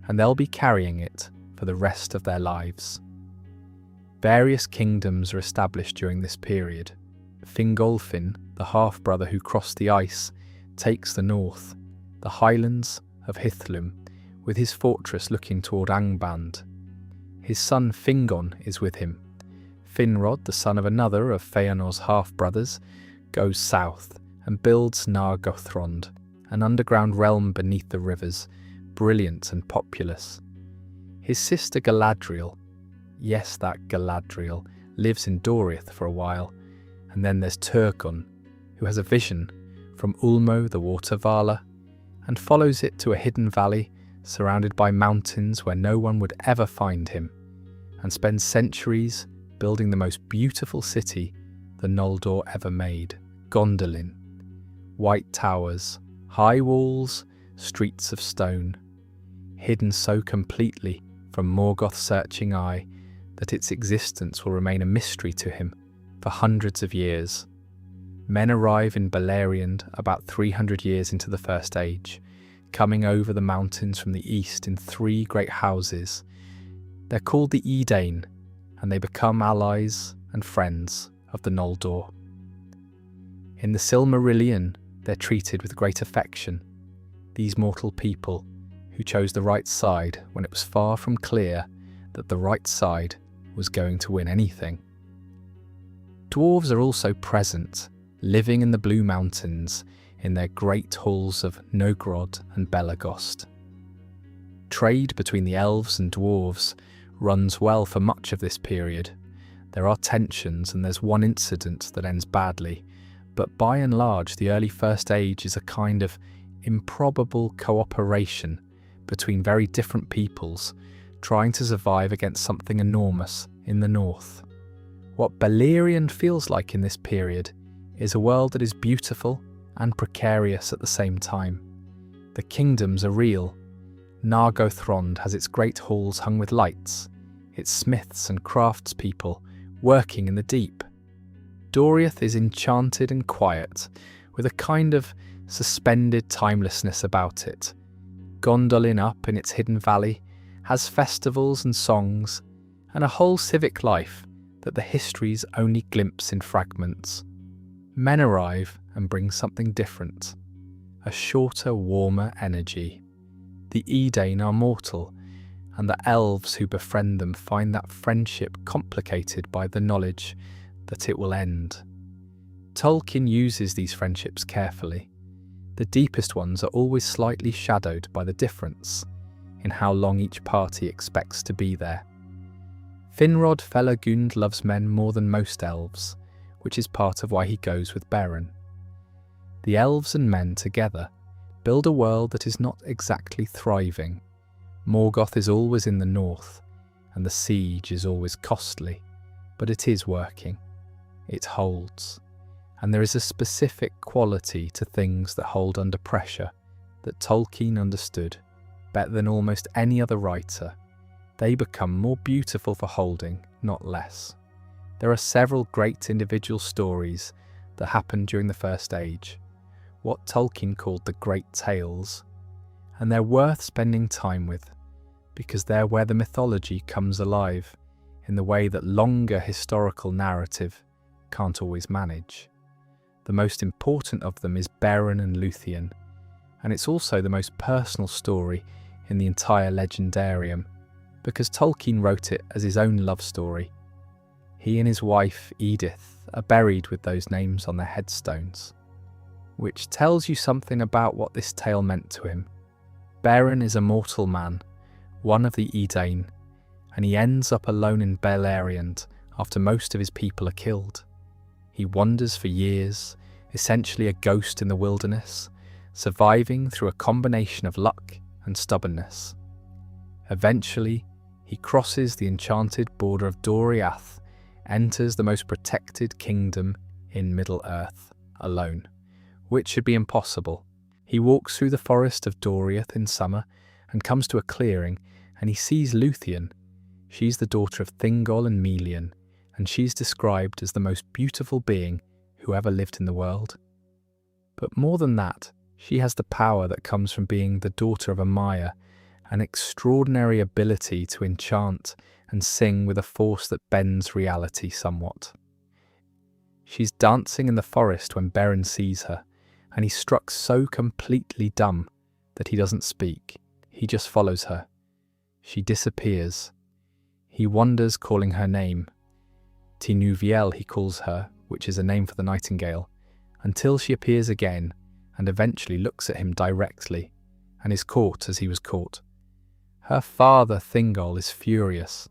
and they'll be carrying it for the rest of their lives. Various kingdoms are established during this period. Fingolfin, the half-brother who crossed the ice, takes the north, the highlands of Hithlum, with his fortress looking toward Angband. His son Fingon is with him. Finrod, the son of another of Feanor's half-brothers, goes south and builds Nargothrond, an underground realm beneath the rivers, brilliant and populous. His sister Galadriel, yes, that Galadriel, lives in Doriath for a while, and then there's Turgon, who has a vision from Ulmo the Watervala, and follows it to a hidden valley surrounded by mountains where no one would ever find him, and spends centuries building the most beautiful city the Noldor ever made, Gondolin. White towers, high walls, streets of stone, hidden so completely from Morgoth's searching eye that its existence will remain a mystery to him for hundreds of years. Men arrive in Beleriand about 300 years into the First Age, coming over the mountains from the east in 3 great houses. They're called the Edain, and they become allies and friends of the Noldor. In the Silmarillion, they're treated with great affection, these mortal people who chose the right side when it was far from clear that the right side was going to win anything. Dwarves are also present, living in the Blue Mountains in their great halls of Nogrod and Belagost. Trade between the elves and dwarves runs well for much of this period. There are tensions and there's one incident that ends badly, but by and large the early First Age is a kind of improbable cooperation between very different peoples trying to survive against something enormous in the north. What Beleriand feels like in this period is a world that is beautiful and precarious at the same time. The kingdoms are real. Nargothrond has its great halls hung with lights, its smiths and craftspeople working in the deep. Doriath is enchanted and quiet, with a kind of suspended timelessness about it. Gondolin up in its hidden valley has festivals and songs, and a whole civic life that the histories only glimpse in fragments. Men arrive and bring something different, a shorter, warmer energy. The Edain are mortal, and the elves who befriend them find that friendship complicated by the knowledge that it will end. Tolkien uses these friendships carefully. The deepest ones are always slightly shadowed by the difference in how long each party expects to be there. Finrod Felagund loves men more than most elves, which is part of why he goes with Beren. The elves and men together build a world that is not exactly thriving. Morgoth is always in the north, and the siege is always costly, but it is working. It holds. And there is a specific quality to things that hold under pressure that Tolkien understood better than almost any other writer. They become more beautiful for holding, not less. There are several great individual stories that happened during the First Age, what Tolkien called the Great Tales, and they're worth spending time with, because they're where the mythology comes alive in the way that longer historical narrative can't always manage. The most important of them is Beren and Luthien, and it's also the most personal story in the entire legendarium, because Tolkien wrote it as his own love story. He and his wife Edith are buried with those names on their headstones, which tells you something about what this tale meant to him. Beren is a mortal man, one of the Edain, and he ends up alone in Beleriand after most of his people are killed. He wanders for years, essentially a ghost in the wilderness, surviving through a combination of luck and stubbornness. Eventually, he crosses the enchanted border of Doriath, enters the most protected kingdom in Middle-earth, alone, which should be impossible. He walks through the forest of Doriath in summer and comes to a clearing, and he sees Luthien. She's the daughter of Thingol and Melian, and she's described as the most beautiful being who ever lived in the world. But more than that, she has the power that comes from being the daughter of a Maya, an extraordinary ability to enchant and sing with a force that bends reality somewhat. She's dancing in the forest when Beren sees her, and he's struck so completely dumb that he doesn't speak. He just follows her. She disappears. He wanders, calling her name. Tinuviel he calls her, which is a name for the nightingale, until she appears again and eventually looks at him directly and is caught as he was caught. Her father Thingol is furious,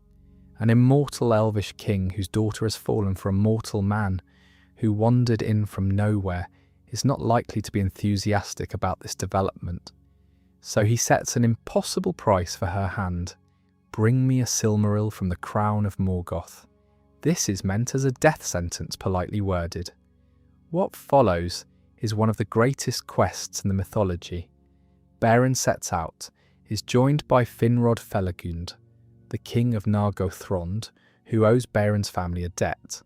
an immortal elvish king whose daughter has fallen for a mortal man who wandered in from nowhere is not likely to be enthusiastic about this development. So he sets an impossible price for her hand. Bring me a Silmaril from the crown of Morgoth. This is meant as a death sentence, politely worded. What follows is one of the greatest quests in the mythology. Beren sets out, is joined by Finrod Felagund, the king of Nargothrond, who owes Beren's family a debt,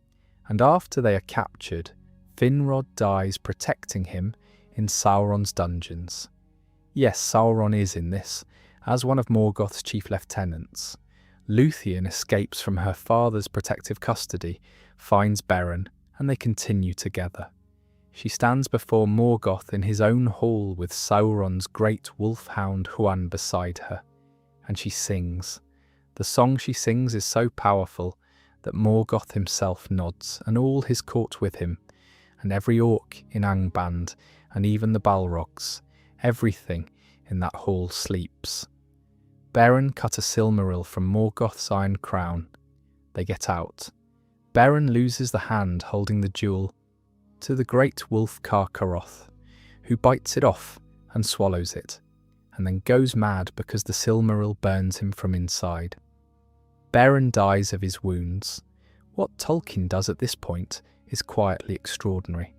and after they are captured, Finrod dies protecting him in Sauron's dungeons. Yes, Sauron is in this, as one of Morgoth's chief lieutenants. Luthien escapes from her father's protective custody, finds Beren, and they continue together. She stands before Morgoth in his own hall with Sauron's great wolfhound Huan beside her, and she sings. The song she sings is so powerful that Morgoth himself nods, and all his court with him, and every orc in Angband, and even the Balrogs, everything in that hall sleeps. Beren cut a silmaril from Morgoth's iron crown. They get out. Beren loses the hand holding the jewel to the great wolf Karkaroth, who bites it off and swallows it, and then goes mad because the silmaril burns him from inside. Beren dies of his wounds. What Tolkien does at this point is quietly extraordinary.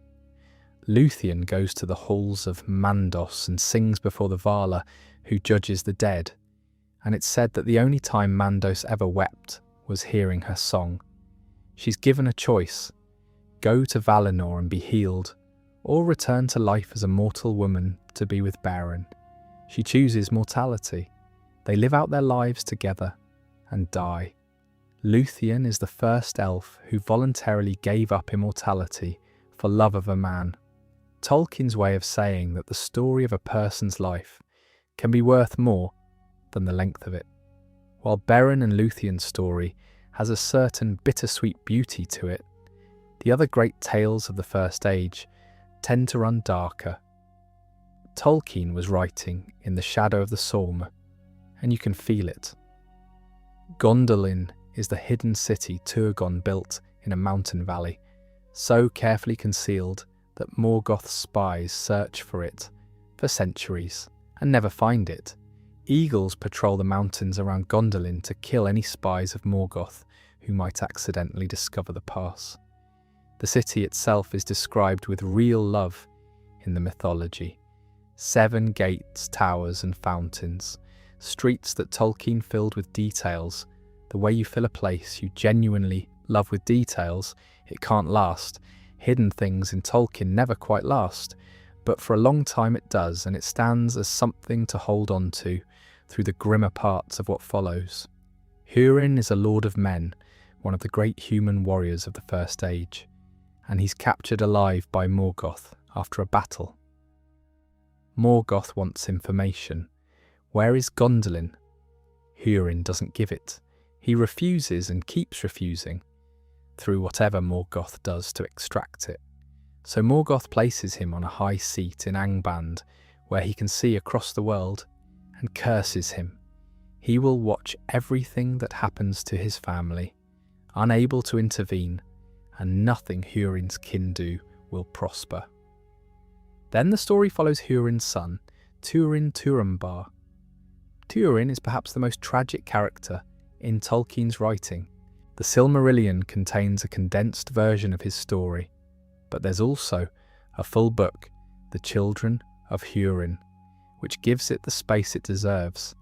Luthien goes to the halls of Mandos and sings before the Vala, who judges the dead, and it's said that the only time Mandos ever wept was hearing her song. She's given a choice: go to Valinor and be healed, or return to life as a mortal woman to be with Beren. She chooses mortality. They live out their lives together and die. Luthien is the first elf who voluntarily gave up immortality for love of a man. Tolkien's way of saying that the story of a person's life can be worth more than the length of it. While Beren and Luthien's story has a certain bittersweet beauty to it, the other great tales of the First Age tend to run darker. Tolkien was writing in the shadow of the Somme, and you can feel it. Gondolin is the hidden city Turgon built in a mountain valley, so carefully concealed that Morgoth's spies search for it for centuries and never find it. Eagles patrol the mountains around Gondolin to kill any spies of Morgoth who might accidentally discover the pass. The city itself is described with real love in the mythology. 7 gates, towers and fountains, streets that Tolkien filled with details. The way you fill a place you genuinely love with details, it can't last. Hidden things in Tolkien never quite last, but for a long time it does, and it stands as something to hold on to through the grimmer parts of what follows. Húrin is a lord of men, one of the great human warriors of the First Age, and he's captured alive by Morgoth after a battle. Morgoth wants information. Where is Gondolin? Húrin doesn't give it. He refuses and keeps refusing, through whatever Morgoth does to extract it. So Morgoth places him on a high seat in Angband, where he can see across the world, and curses him. He will watch everything that happens to his family, unable to intervene, and nothing Húrin's kin do will prosper. Then the story follows Húrin's son, Turin Turambar. Turin is perhaps the most tragic character in Tolkien's writing. The Silmarillion contains a condensed version of his story, but there's also a full book, The Children of Húrin, which gives it the space it deserves,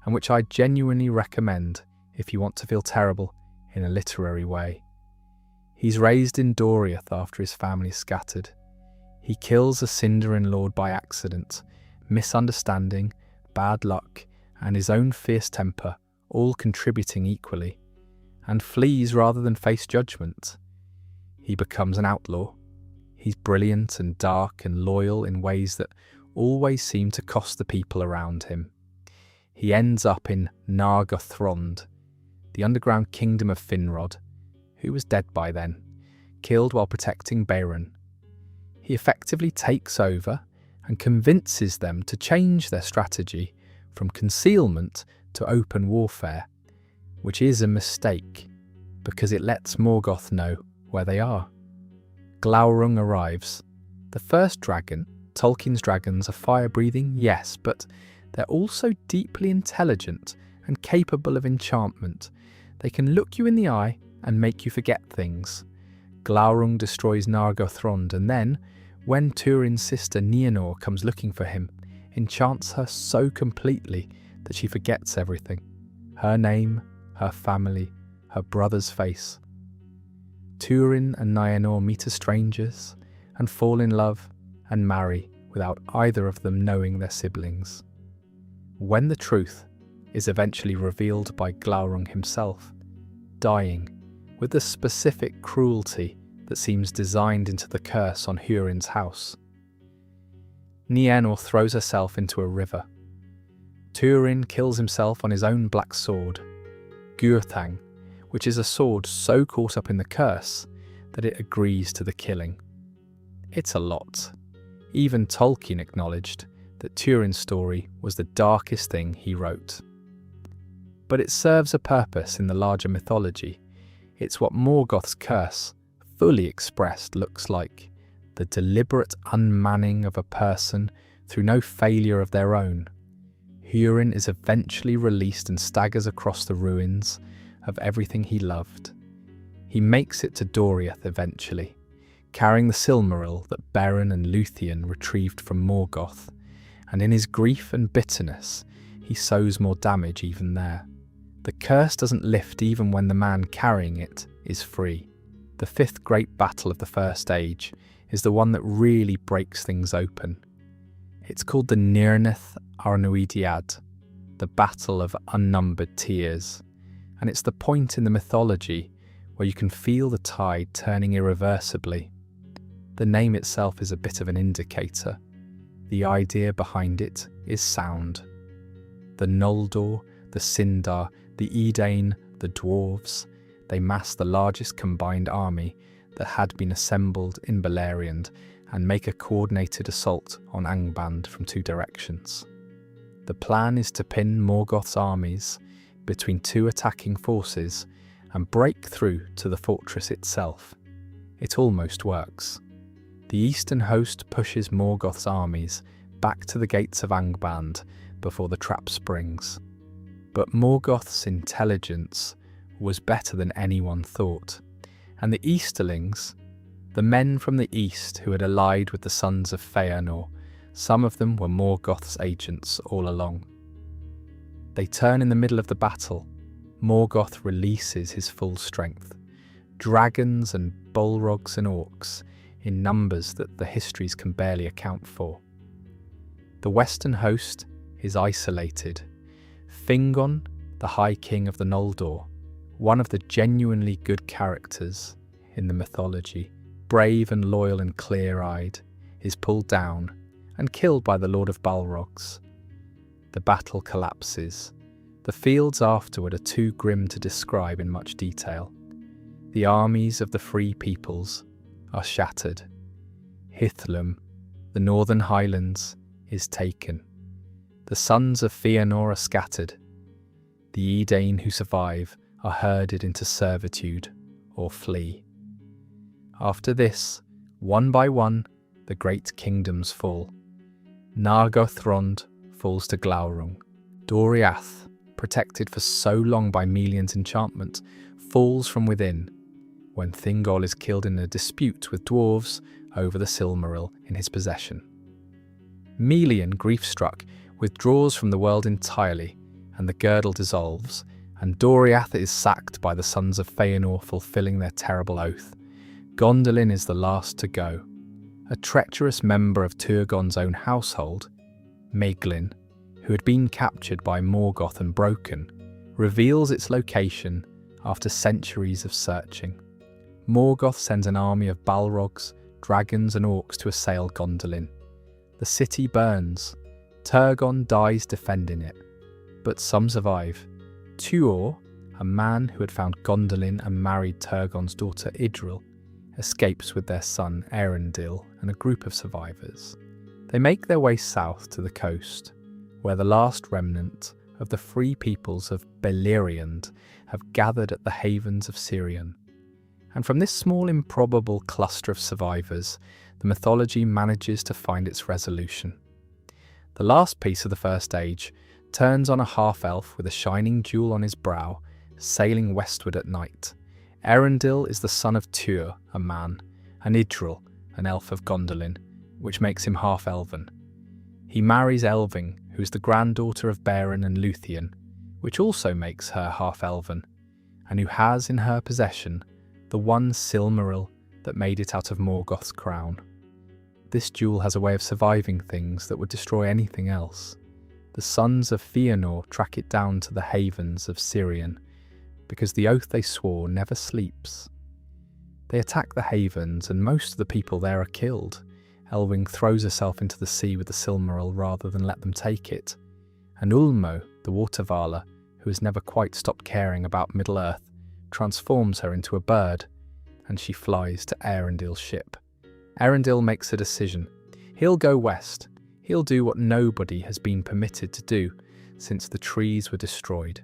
and which I genuinely recommend if you want to feel terrible in a literary way. He's raised in Doriath after his family scattered. He kills a Sindarin lord by accident, misunderstanding, bad luck, and his own fierce temper, all contributing equally, and flees rather than face judgment. He becomes an outlaw. He's brilliant and dark and loyal in ways that always seem to cost the people around him. He ends up in Nargothrond, the underground kingdom of Finrod, who was dead by then, killed while protecting Beren. He effectively takes over and convinces them to change their strategy from concealment to open warfare, which is a mistake because it lets Morgoth know where they are. Glaurung arrives. The first dragon, Tolkien's dragons, are fire-breathing, yes, but they're also deeply intelligent and capable of enchantment. They can look you in the eye and make you forget things. Glaurung destroys Nargothrond, and then, when Turin's sister Nienor comes looking for him, enchants her so completely that she forgets everything. Her name, her family, her brother's face. Turin and Nienor meet as strangers, and fall in love and marry without either of them knowing their siblings. When the truth is eventually revealed by Glaurung himself, dying with the specific cruelty that seems designed into the curse on Hurin's house, Nienor throws herself into a river. Turin kills himself on his own black sword, Gurthang, which is a sword so caught up in the curse that it agrees to the killing. It's a lot. Even Tolkien acknowledged that Turin's story was the darkest thing he wrote. But it serves a purpose in the larger mythology. It's what Morgoth's curse, fully expressed, looks like: the deliberate unmanning of a person through no failure of their own. Hurin is eventually released and staggers across the ruins of everything he loved. He makes it to Doriath eventually, carrying the Silmaril that Beren and Luthien retrieved from Morgoth, and in his grief and bitterness, he sows more damage even there. The curse doesn't lift even when the man carrying it is free. The fifth great battle of the First Age is the one that really breaks things open. It's called the Nirnaeth Arnuidiad, the Battle of Unnumbered Tears, and it's the point in the mythology where you can feel the tide turning irreversibly. The name itself is a bit of an indicator. The idea behind it is sound. The Noldor, the Sindar, the Edain, the Dwarves, they mass the largest combined army that had been assembled in Beleriand and make a coordinated assault on Angband from two directions. The plan is to pin Morgoth's armies between two attacking forces and break through to the fortress itself. It almost works. The eastern host pushes Morgoth's armies back to the gates of Angband before the trap springs. But Morgoth's intelligence was better than anyone thought, and the Easterlings, the men from the east who had allied with the sons of Feanor, some of them were Morgoth's agents all along. They turn in the middle of the battle. Morgoth releases his full strength. Dragons and Balrogs and orcs in numbers that the histories can barely account for. The western host is isolated. Fingon, the High King of the Noldor, one of the genuinely good characters in the mythology, brave and loyal and clear-eyed, is pulled down and killed by the Lord of Balrogs. The battle collapses. The fields afterward are too grim to describe in much detail. The armies of the Free Peoples are shattered. Hithlum, the northern highlands, is taken. The sons of Feanor are scattered. The Edain who survive are herded into servitude or flee. After this, one by one, the great kingdoms fall. Nargothrond falls to Glaurung. Doriath, protected for so long by Melian's enchantment, falls from within when Thingol is killed in a dispute with dwarves over the Silmaril in his possession. Melian, grief-struck, withdraws from the world entirely, and the girdle dissolves, and Doriath is sacked by the sons of Feanor fulfilling their terrible oath. Gondolin is the last to go. A treacherous member of Turgon's own household, Maeglin, who had been captured by Morgoth and broken, reveals its location after centuries of searching. Morgoth sends an army of Balrogs, dragons and orcs to assail Gondolin. The city burns. Turgon dies defending it, but some survive. Tuor, a man who had found Gondolin and married Turgon's daughter Idril, escapes with their son Erendil and a group of survivors. They make their way south to the coast, where the last remnant of the Free Peoples of Beleriand have gathered at the havens of Sirion. And from this small improbable cluster of survivors, the mythology manages to find its resolution. The last piece of the First Age turns on a half-elf with a shining jewel on his brow, sailing westward at night. Erendil is the son of Tuor, a man, and Idril, an elf of Gondolin, which makes him half-elven. He marries Elving, who is the granddaughter of Beren and Luthien, which also makes her half-elven, and who has in her possession the one Silmaril that made it out of Morgoth's crown. This jewel has a way of surviving things that would destroy anything else. The sons of Fëanor track it down to the havens of Sirion, because the oath they swore never sleeps. They attack the havens, and most of the people there are killed. Elwing throws herself into the sea with the Silmaril rather than let them take it. And Ulmo, the Water Vala, who has never quite stopped caring about Middle-earth, transforms her into a bird, and she flies to Arundel's ship. Arundel makes a decision. He'll go west. He'll do what nobody has been permitted to do since the trees were destroyed.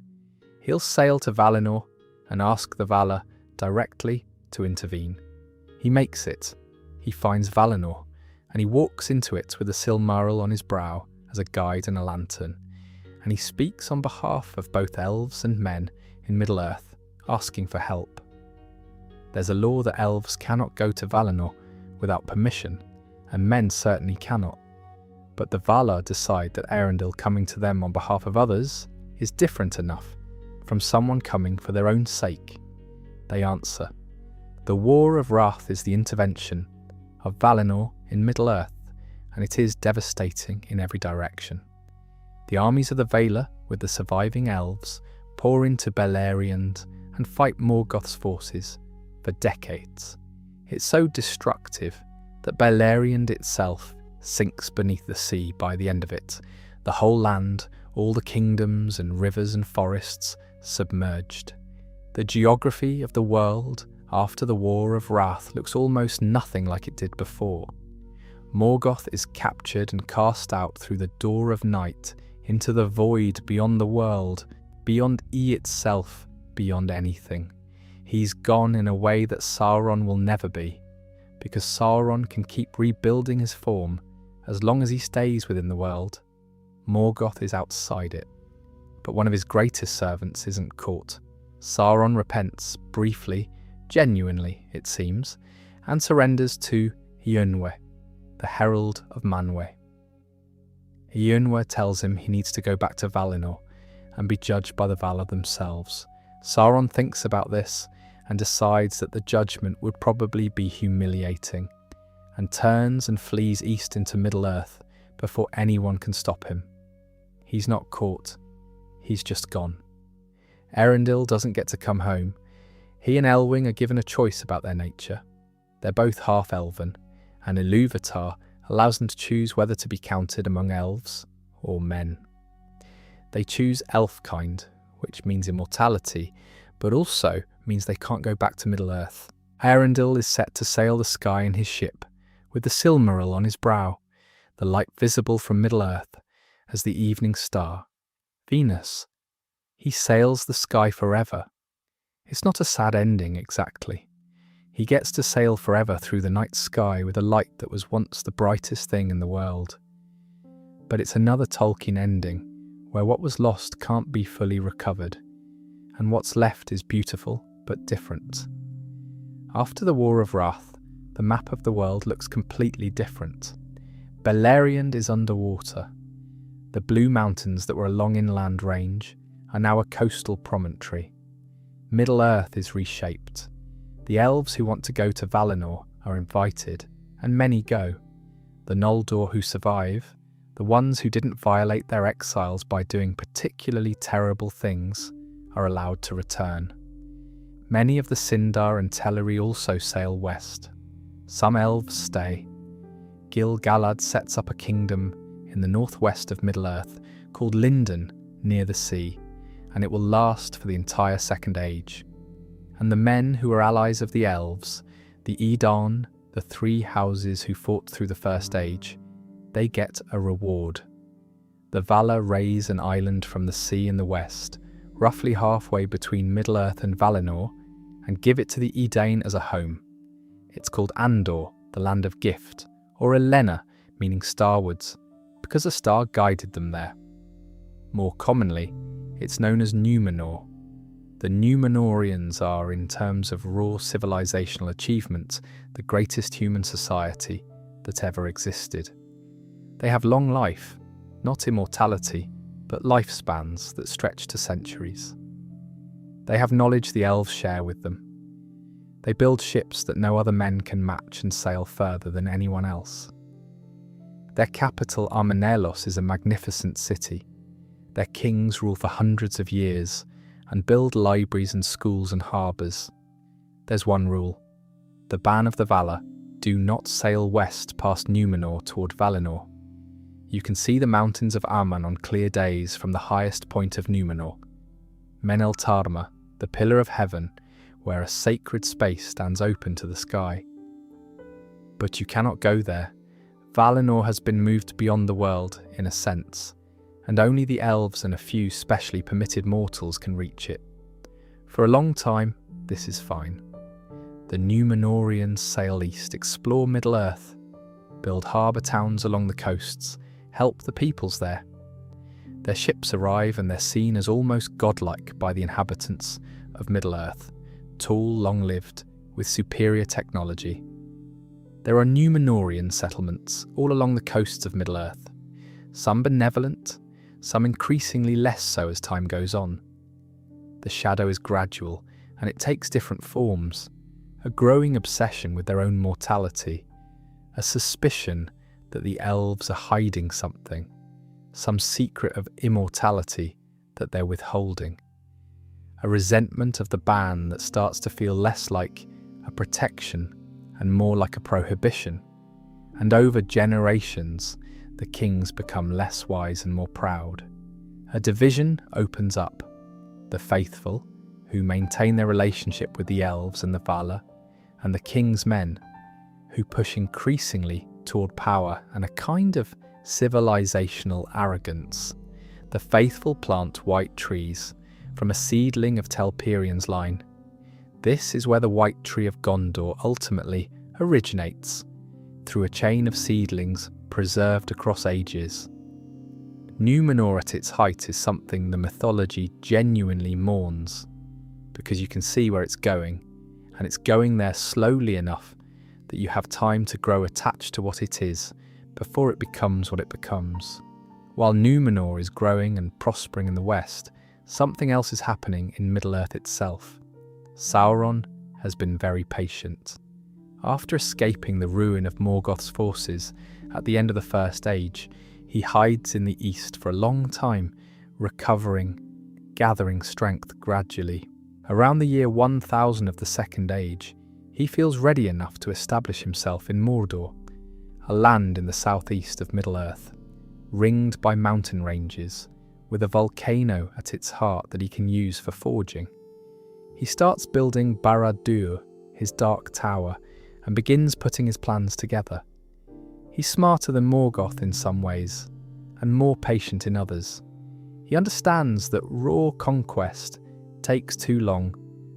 He'll sail to Valinor and ask the Valar directly to intervene. He makes it. He finds Valinor, and he walks into it with a Silmaril on his brow as a guide and a lantern, and he speaks on behalf of both elves and men in Middle-earth, asking for help. There's a law that elves cannot go to Valinor without permission, and men certainly cannot. But the Valar decide that Arundel coming to them on behalf of others is different enough from someone coming for their own sake. They answer, the War of Wrath is the intervention of Valinor in Middle-earth, and it is devastating in every direction. The armies of the Valar, with the surviving elves, pour into Beleriand and fight Morgoth's forces for decades. It's so destructive that Beleriand itself sinks beneath the sea by the end of it, the whole land, all the kingdoms and rivers and forests submerged. The geography of the world after the War of Wrath looks almost nothing like it did before. Morgoth is captured and cast out through the door of night into the void beyond the world, beyond itself, beyond anything. He's gone in a way that Sauron will never be, because Sauron can keep rebuilding his form as long as he stays within the world. Morgoth is outside it. But one of his greatest servants isn't caught. Sauron repents, briefly, genuinely it seems, and surrenders to Eönwë, the Herald of Manwë. Eönwë tells him he needs to go back to Valinor and be judged by the Valar themselves. Sauron thinks about this and decides that the judgment would probably be humiliating, and turns and flees east into Middle-earth before anyone can stop him. He's not caught, he's just gone. Arundel doesn't get to come home. He and Elwing are given a choice about their nature. They're both half-elven, and Ilúvatar allows them to choose whether to be counted among elves or men. They choose elf-kind, which means immortality, but also means they can't go back to Middle-earth. Arundel is set to sail the sky in his ship, with the Silmaril on his brow, the light visible from Middle-earth as the evening star, Venus. He sails the sky forever. It's not a sad ending exactly. He gets to sail forever through the night sky with a light that was once the brightest thing in the world. But it's another Tolkien ending, where what was lost can't be fully recovered, and what's left is beautiful but different. After the War of Wrath, the map of the world looks completely different. Beleriand is underwater. The blue mountains that were a long inland range are now a coastal promontory. Middle-earth is reshaped. The elves who want to go to Valinor are invited, and many go. The Noldor who survive, the ones who didn't violate their exiles by doing particularly terrible things, are allowed to return. Many of the Sindar and Teleri also sail west. Some elves stay. Gil-galad sets up a kingdom in the northwest of Middle-earth called Lindon, near the sea, and it will last for the entire Second Age. And the men who are allies of the elves, the Edain, the three houses who fought through the First Age, they get a reward. The Valar raise an island from the sea in the west, roughly halfway between Middle-earth and Valinor, and give it to the Edain as a home. It's called Andor, the Land of Gift, or Elena, meaning starwards, because a star guided them there. More commonly, it's known as Númenor. The Númenorians are, in terms of raw civilizational achievement, the greatest human society that ever existed. They have long life, not immortality, but lifespans that stretch to centuries. They have knowledge the elves share with them. They build ships that no other men can match and sail further than anyone else. Their capital, Armanelos, is a magnificent city. Their kings rule for hundreds of years and build libraries and schools and harbours. There's one rule: the ban of the Valar: do not sail west past Numenor toward Valinor. You can see the mountains of Aman on clear days from the highest point of Numenor, Menel Tarma, the pillar of heaven, where a sacred space stands open to the sky. But you cannot go there. Valinor has been moved beyond the world, in a sense, and only the elves and a few specially permitted mortals can reach it. For a long time, this is fine. The Numenorians sail east, explore Middle-earth, build harbour towns along the coasts, help the peoples there. Their ships arrive and they're seen as almost godlike by the inhabitants of Middle-earth, tall, long-lived, with superior technology. There are Numenorian settlements all along the coasts of Middle-earth, some benevolent, some increasingly less so as time goes on. The shadow is gradual, and it takes different forms: a growing obsession with their own mortality, a suspicion that the elves are hiding something, some secret of immortality that they're withholding, a resentment of the ban that starts to feel less like a protection and more like a prohibition. And over generations, the kings become less wise and more proud. A division opens up: the faithful, who maintain their relationship with the elves and the Valar, and the king's men, who push increasingly toward power and a kind of civilizational arrogance. The faithful plant white trees from a seedling of Telperian's line. This is where the white tree of Gondor ultimately originates, through a chain of seedlings preserved across ages. Numenor at its height is something the mythology genuinely mourns, because you can see where it's going, and it's going there slowly enough that you have time to grow attached to what it is before it becomes what it becomes. While Numenor is growing and prospering in the west, something else is happening in Middle-earth itself. Sauron has been very patient. After escaping the ruin of Morgoth's forces at the end of the First Age, he hides in the east for a long time, recovering, gathering strength gradually. Around the year 1000 of the Second Age, he feels ready enough to establish himself in Mordor, a land in the southeast of Middle-earth, ringed by mountain ranges, with a volcano at its heart that he can use for forging. He starts building Barad-dûr, his dark tower, and begins putting his plans together. He's smarter than Morgoth in some ways, and more patient in others. He understands that raw conquest takes too long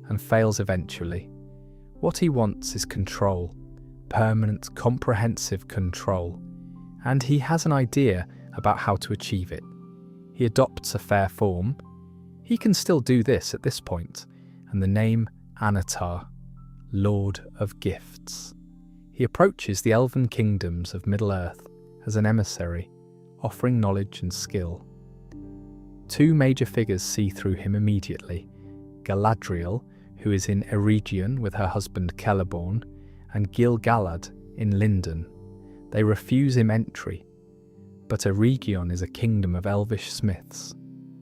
and fails eventually. What he wants is control, permanent, comprehensive control, and he has an idea about how to achieve it. He adopts a fair form. He can still do this at this point, and the name Anatar, Lord of Gifts. He approaches the elven kingdoms of Middle-earth as an emissary, offering knowledge and skill. Two major figures see through him immediately: Galadriel, who is in Eregion with her husband Celeborn, and Gil-galad in Lindon. They refuse him entry, but Eregion is a kingdom of elvish smiths.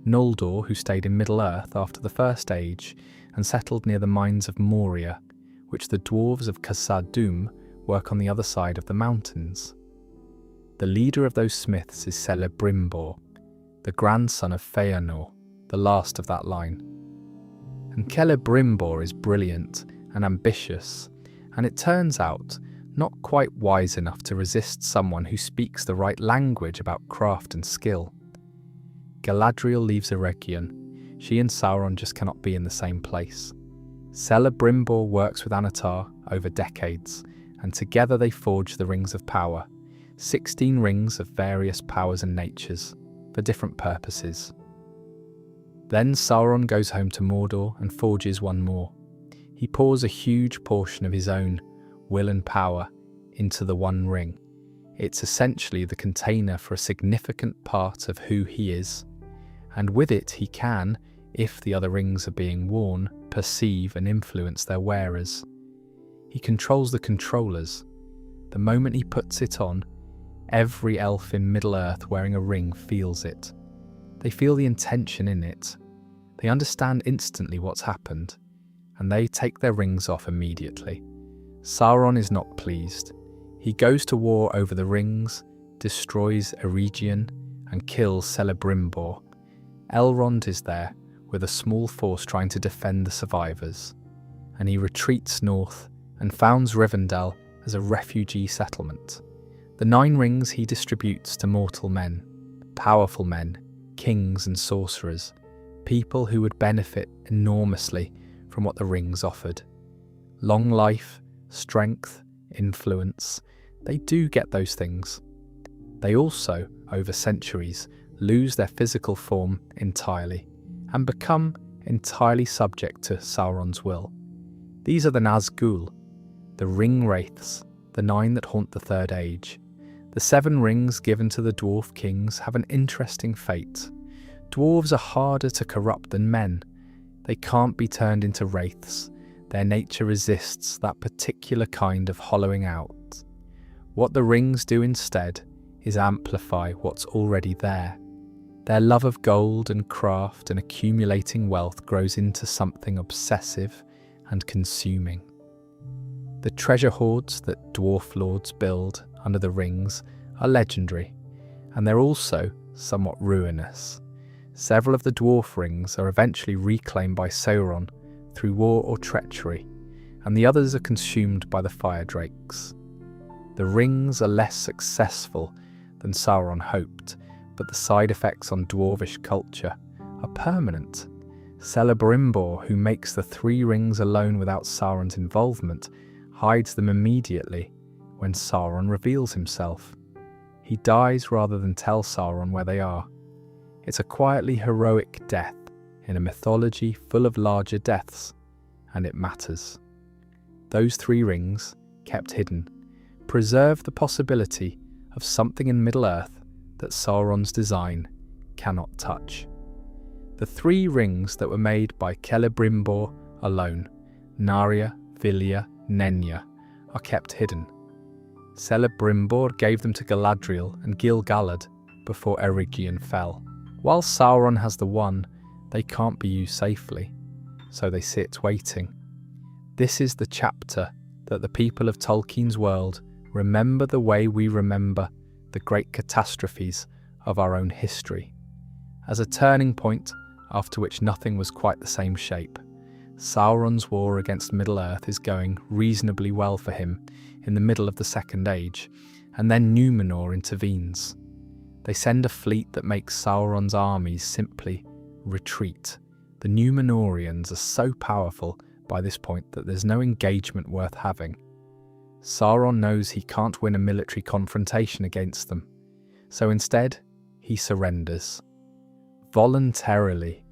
Noldor, who stayed in Middle-earth after the First Age and settled near the mines of Moria, which the dwarves of Khazad-dûm work on the other side of the mountains. The leader of those smiths is Celebrimbor, the grandson of Feanor, the last of that line. And Celebrimbor is brilliant and ambitious, and it turns out not quite wise enough to resist someone who speaks the right language about craft and skill. Galadriel leaves Eregion. She and Sauron just cannot be in the same place. Celebrimbor works with Anatar over decades, and together they forge the Rings of Power, 16 rings of various powers and natures, for different purposes. Then Sauron goes home to Mordor and forges one more. He pours a huge portion of his own will and power into the One Ring. It's essentially the container for a significant part of who he is, and with it he can, if the other rings are being worn, perceive and influence their wearers. He controls the controllers. The moment he puts it on, Every elf in Middle-earth wearing a ring feels it. They feel the intention in it. They understand instantly what's happened, and they take their rings off immediately. Sauron is not pleased. He goes to war over the rings, destroys Eregion, and kills Celebrimbor. Elrond is there, with a small force trying to defend the survivors, and he retreats north and founds Rivendell as a refugee settlement. The 9 rings he distributes to mortal men, powerful men, kings and sorcerers, people who would benefit enormously from what the rings offered. Long life, strength, influence, they do get those things. They also, over centuries, lose their physical form entirely and become entirely subject to Sauron's will. These are the Nazgul, the ring wraiths, the 9 that haunt the Third Age. The 7 rings given to the dwarf kings have an interesting fate. Dwarves are harder to corrupt than men. They can't be turned into wraiths. Their nature resists that particular kind of hollowing out. What the rings do instead is amplify what's already there. Their love of gold and craft and accumulating wealth grows into something obsessive and consuming. The treasure hoards that dwarf lords build under the rings are legendary, and they're also somewhat ruinous. Several of the dwarf rings are eventually reclaimed by Sauron through war or treachery, and the others are consumed by the fire drakes. The rings are less successful than Sauron hoped, but the side effects on dwarvish culture are permanent. Celebrimbor, who makes the 3 rings alone without Sauron's involvement, hides them immediately when Sauron reveals himself. He dies rather than tell Sauron where they are. It's a quietly heroic death in a mythology full of larger deaths, and it matters. Those 3 rings, kept hidden, preserve the possibility of something in Middle-earth that Sauron's design cannot touch. The 3 rings that were made by Celebrimbor alone, Narya, Vilya, Nenya, are kept hidden. Celebrimbor gave them to Galadriel and Gil-galad before Eregion fell. While Sauron has the one, they can't be used safely, so they sit waiting. This is the chapter that the people of Tolkien's world remember the way we remember the great catastrophes of our own history. As a turning point after which nothing was quite the same shape, Sauron's war against Middle-earth is going reasonably well for him in the middle of the Second Age, and then Númenor intervenes. They send a fleet that makes Sauron's armies simply retreat. The Númenorians are so powerful by this point that there's no engagement worth having. Sauron knows he can't win a military confrontation against them, so instead he surrenders. Voluntarily,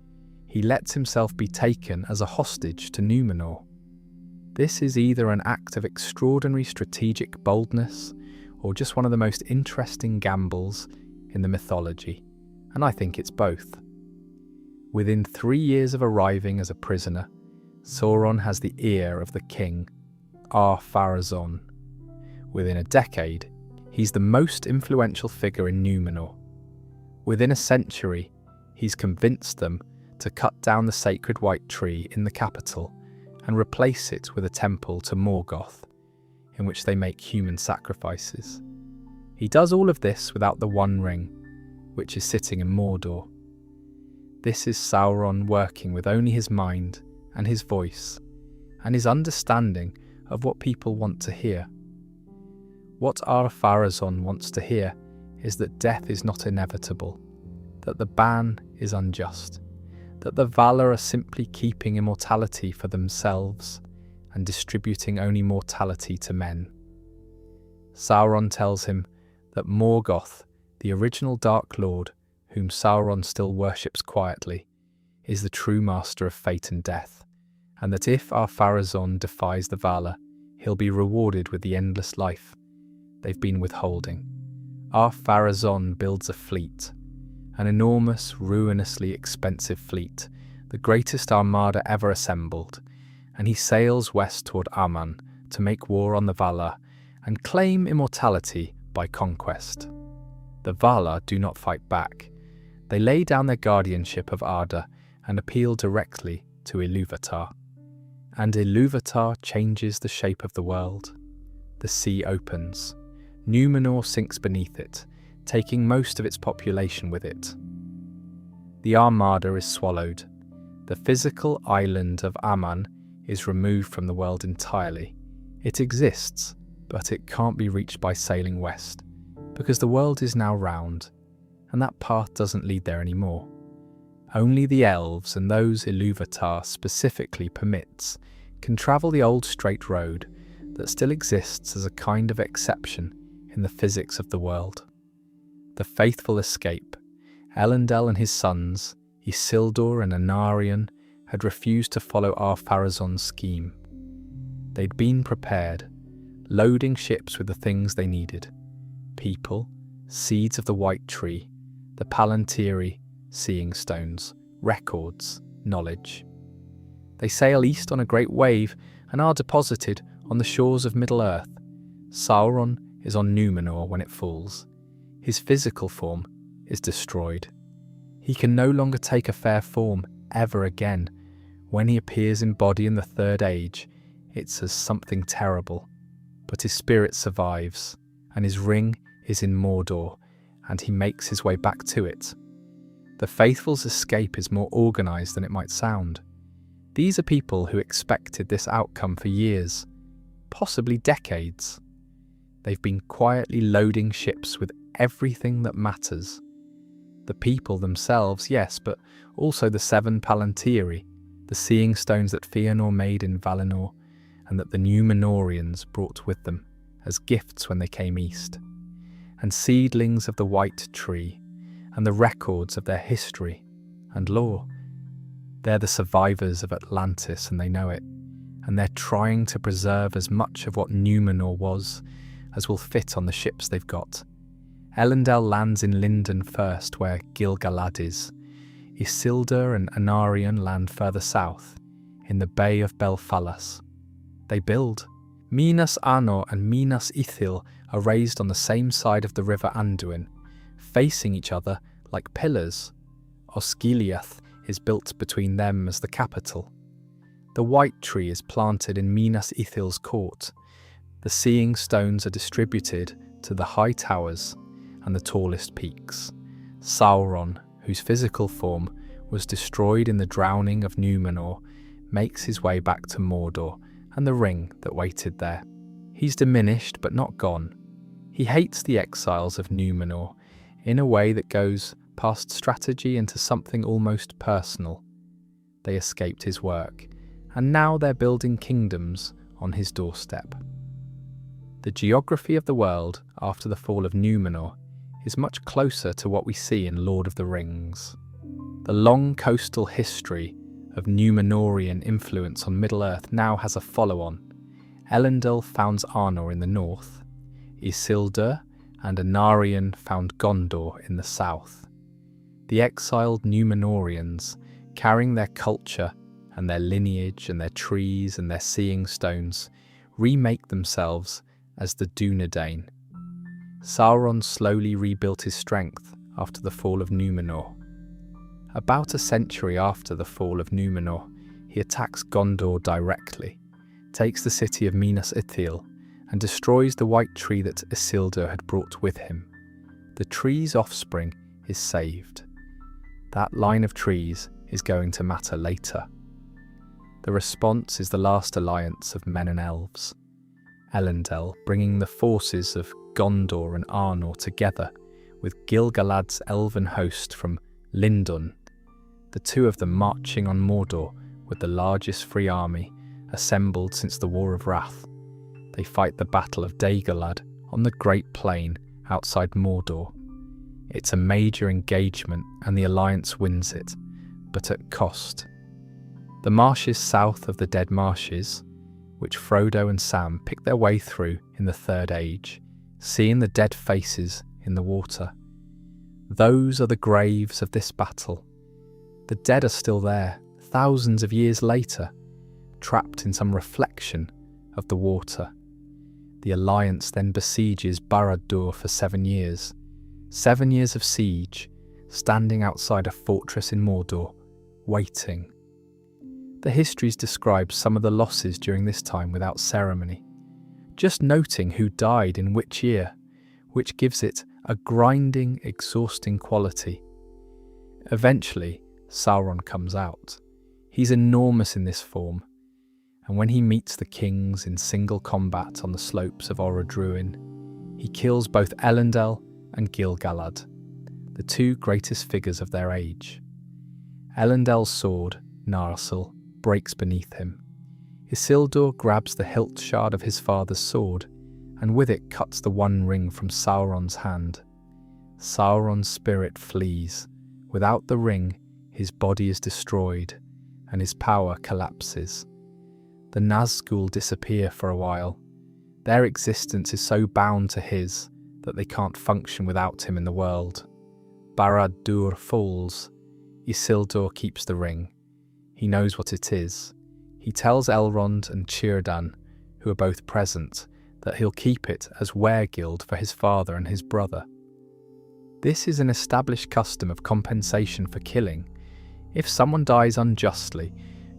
he lets himself be taken as a hostage to Númenor. This is either an act of extraordinary strategic boldness or just one of the most interesting gambles in the mythology, and I think it's both. Within 3 years of arriving as a prisoner, Sauron has the ear of the king, Ar-Pharazôn. Within a decade, he's the most influential figure in Númenor. Within a century, he's convinced them to cut down the sacred white tree in the capital and replace it with a temple to Morgoth, in which they make human sacrifices. He does all of this without the One Ring, which is sitting in Mordor. This is Sauron working with only his mind and his voice, and his understanding of what people want to hear. What Ar-Pharazôn wants to hear is that death is not inevitable, that the ban is unjust, that the Valar are simply keeping immortality for themselves and distributing only mortality to men. Sauron tells him that Morgoth, the original Dark Lord, whom Sauron still worships quietly, is the true master of fate and death, and that if Ar-Pharazôn defies the Valar, he'll be rewarded with the endless life they've been withholding. Ar-Pharazôn builds a fleet, an enormous, ruinously expensive fleet, the greatest armada ever assembled, and he sails west toward Aman to make war on the Valar and claim immortality by conquest. The Valar do not fight back. They lay down their guardianship of Arda and appeal directly to Ilúvatar. And Ilúvatar changes the shape of the world. The sea opens. Númenor sinks beneath it, taking most of its population with it. The Armada is swallowed. The physical island of Aman is removed from the world entirely. It exists, but it can't be reached by sailing west, because the world is now round, and that path doesn't lead there anymore. Only the elves and those Ilúvatar specifically permits can travel the old straight road that still exists as a kind of exception in the physics of the world. The faithful escape. Elendil and his sons, Isildur and Anarion, had refused to follow Ar-Pharazôn's scheme. They'd been prepared, loading ships with the things they needed: people, seeds of the white tree, the Palantiri, seeing stones, records, knowledge. They sail east on a great wave and are deposited on the shores of Middle-earth. Sauron is on Númenor when it falls. His physical form is destroyed. He can no longer take a fair form ever again. When he appears in body in the Third Age, it's as something terrible. But his spirit survives, and his ring is in Mordor, and he makes his way back to it. The faithful's escape is more organised than it might sound. These are people who expected this outcome for years, possibly decades. They've been quietly loading ships with everything that matters. The people themselves, yes, but also the 7 Palantiri, the seeing stones that Fëanor made in Valinor, and that the Númenorians brought with them as gifts when they came east, and seedlings of the white tree, and the records of their history and lore. They're the survivors of Atlantis, and they know it, and they're trying to preserve as much of what Númenor was as will fit on the ships they've got. Elendil lands in Lindon first, where Gil-galad is. Isildur and Anarion land further south, in the Bay of Belfalas. They build. Minas Anor and Minas Ithil are raised on the same side of the river Anduin, facing each other like pillars. Osgiliath is built between them as the capital. The white tree is planted in Minas Ithil's court. The seeing stones are distributed to the high towers and the tallest peaks. Sauron, whose physical form was destroyed in the drowning of Númenor, makes his way back to Mordor and the ring that waited there. He's diminished but not gone. He hates the exiles of Númenor in a way that goes past strategy into something almost personal. They escaped his work, and now they're building kingdoms on his doorstep. The geography of the world after the fall of Númenor is much closer to what we see in Lord of the Rings. The long coastal history of Númenorian influence on Middle-earth now has a follow-on. Elendil founds Arnor in the north. Isildur and Anarion found Gondor in the south. The exiled Númenorians, carrying their culture and their lineage and their trees and their seeing stones, remake themselves as the Dúnedain. Sauron slowly rebuilt his strength after the fall of Númenor. About a century after the fall of Númenor, he attacks Gondor directly, takes the city of Minas Ithil, and destroys the white tree that Isildur had brought with him. The tree's offspring is saved. That line of trees is going to matter later. The response is the last alliance of men and elves. Elendil bringing the forces of Gondor and Arnor together with Gil-galad's elven host from Lindon, the two of them marching on Mordor with the largest free army assembled since the War of Wrath. They fight the Battle of Dagorlad on the Great Plain outside Mordor. It's a major engagement and the Alliance wins it, but at cost. The marshes south of the Dead Marshes, which Frodo and Sam pick their way through in the Third Age, seeing the dead faces in the water. Those are the graves of this battle. The dead are still there, thousands of years later, trapped in some reflection of the water. The alliance then besieges Barad-dûr for 7 years. 7 years of siege, standing outside a fortress in Mordor, waiting. The histories describe some of the losses during this time without ceremony, just noting who died in which year, which gives it a grinding, exhausting quality. Eventually, Sauron comes out. He's enormous in this form, and when he meets the kings in single combat on the slopes of Orodruin, he kills both Elendil and Gil-galad, the two greatest figures of their age. Elendil's sword, Narsil, breaks beneath him. Isildur grabs the hilt shard of his father's sword, and with it cuts the One Ring from Sauron's hand. Sauron's spirit flees. Without the ring, his body is destroyed, and his power collapses. The Nazgûl disappear for a while. Their existence is so bound to his that they can't function without him in the world. Barad-dûr falls. Isildur keeps the ring. He knows what it is. He tells Elrond and Círdan, who are both present, that he'll keep it as weregild for his father and his brother. This is an established custom of compensation for killing. If someone dies unjustly,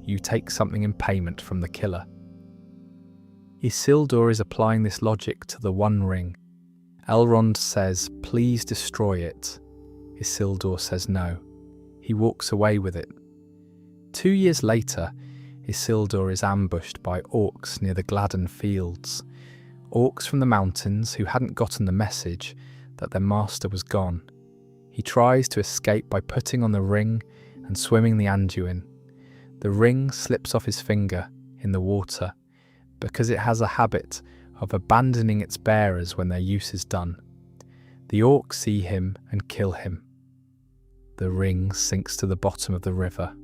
you take something in payment from the killer. Isildur is applying this logic to the One Ring. Elrond says, "Please destroy it." Isildur says no. He walks away with it. 2 years later, Isildur is ambushed by orcs near the Gladden fields. Orcs from the mountains who hadn't gotten the message that their master was gone. He tries to escape by putting on the ring and swimming the Anduin. The ring slips off his finger in the water because it has a habit of abandoning its bearers when their use is done. The orcs see him and kill him. The ring sinks to the bottom of the river.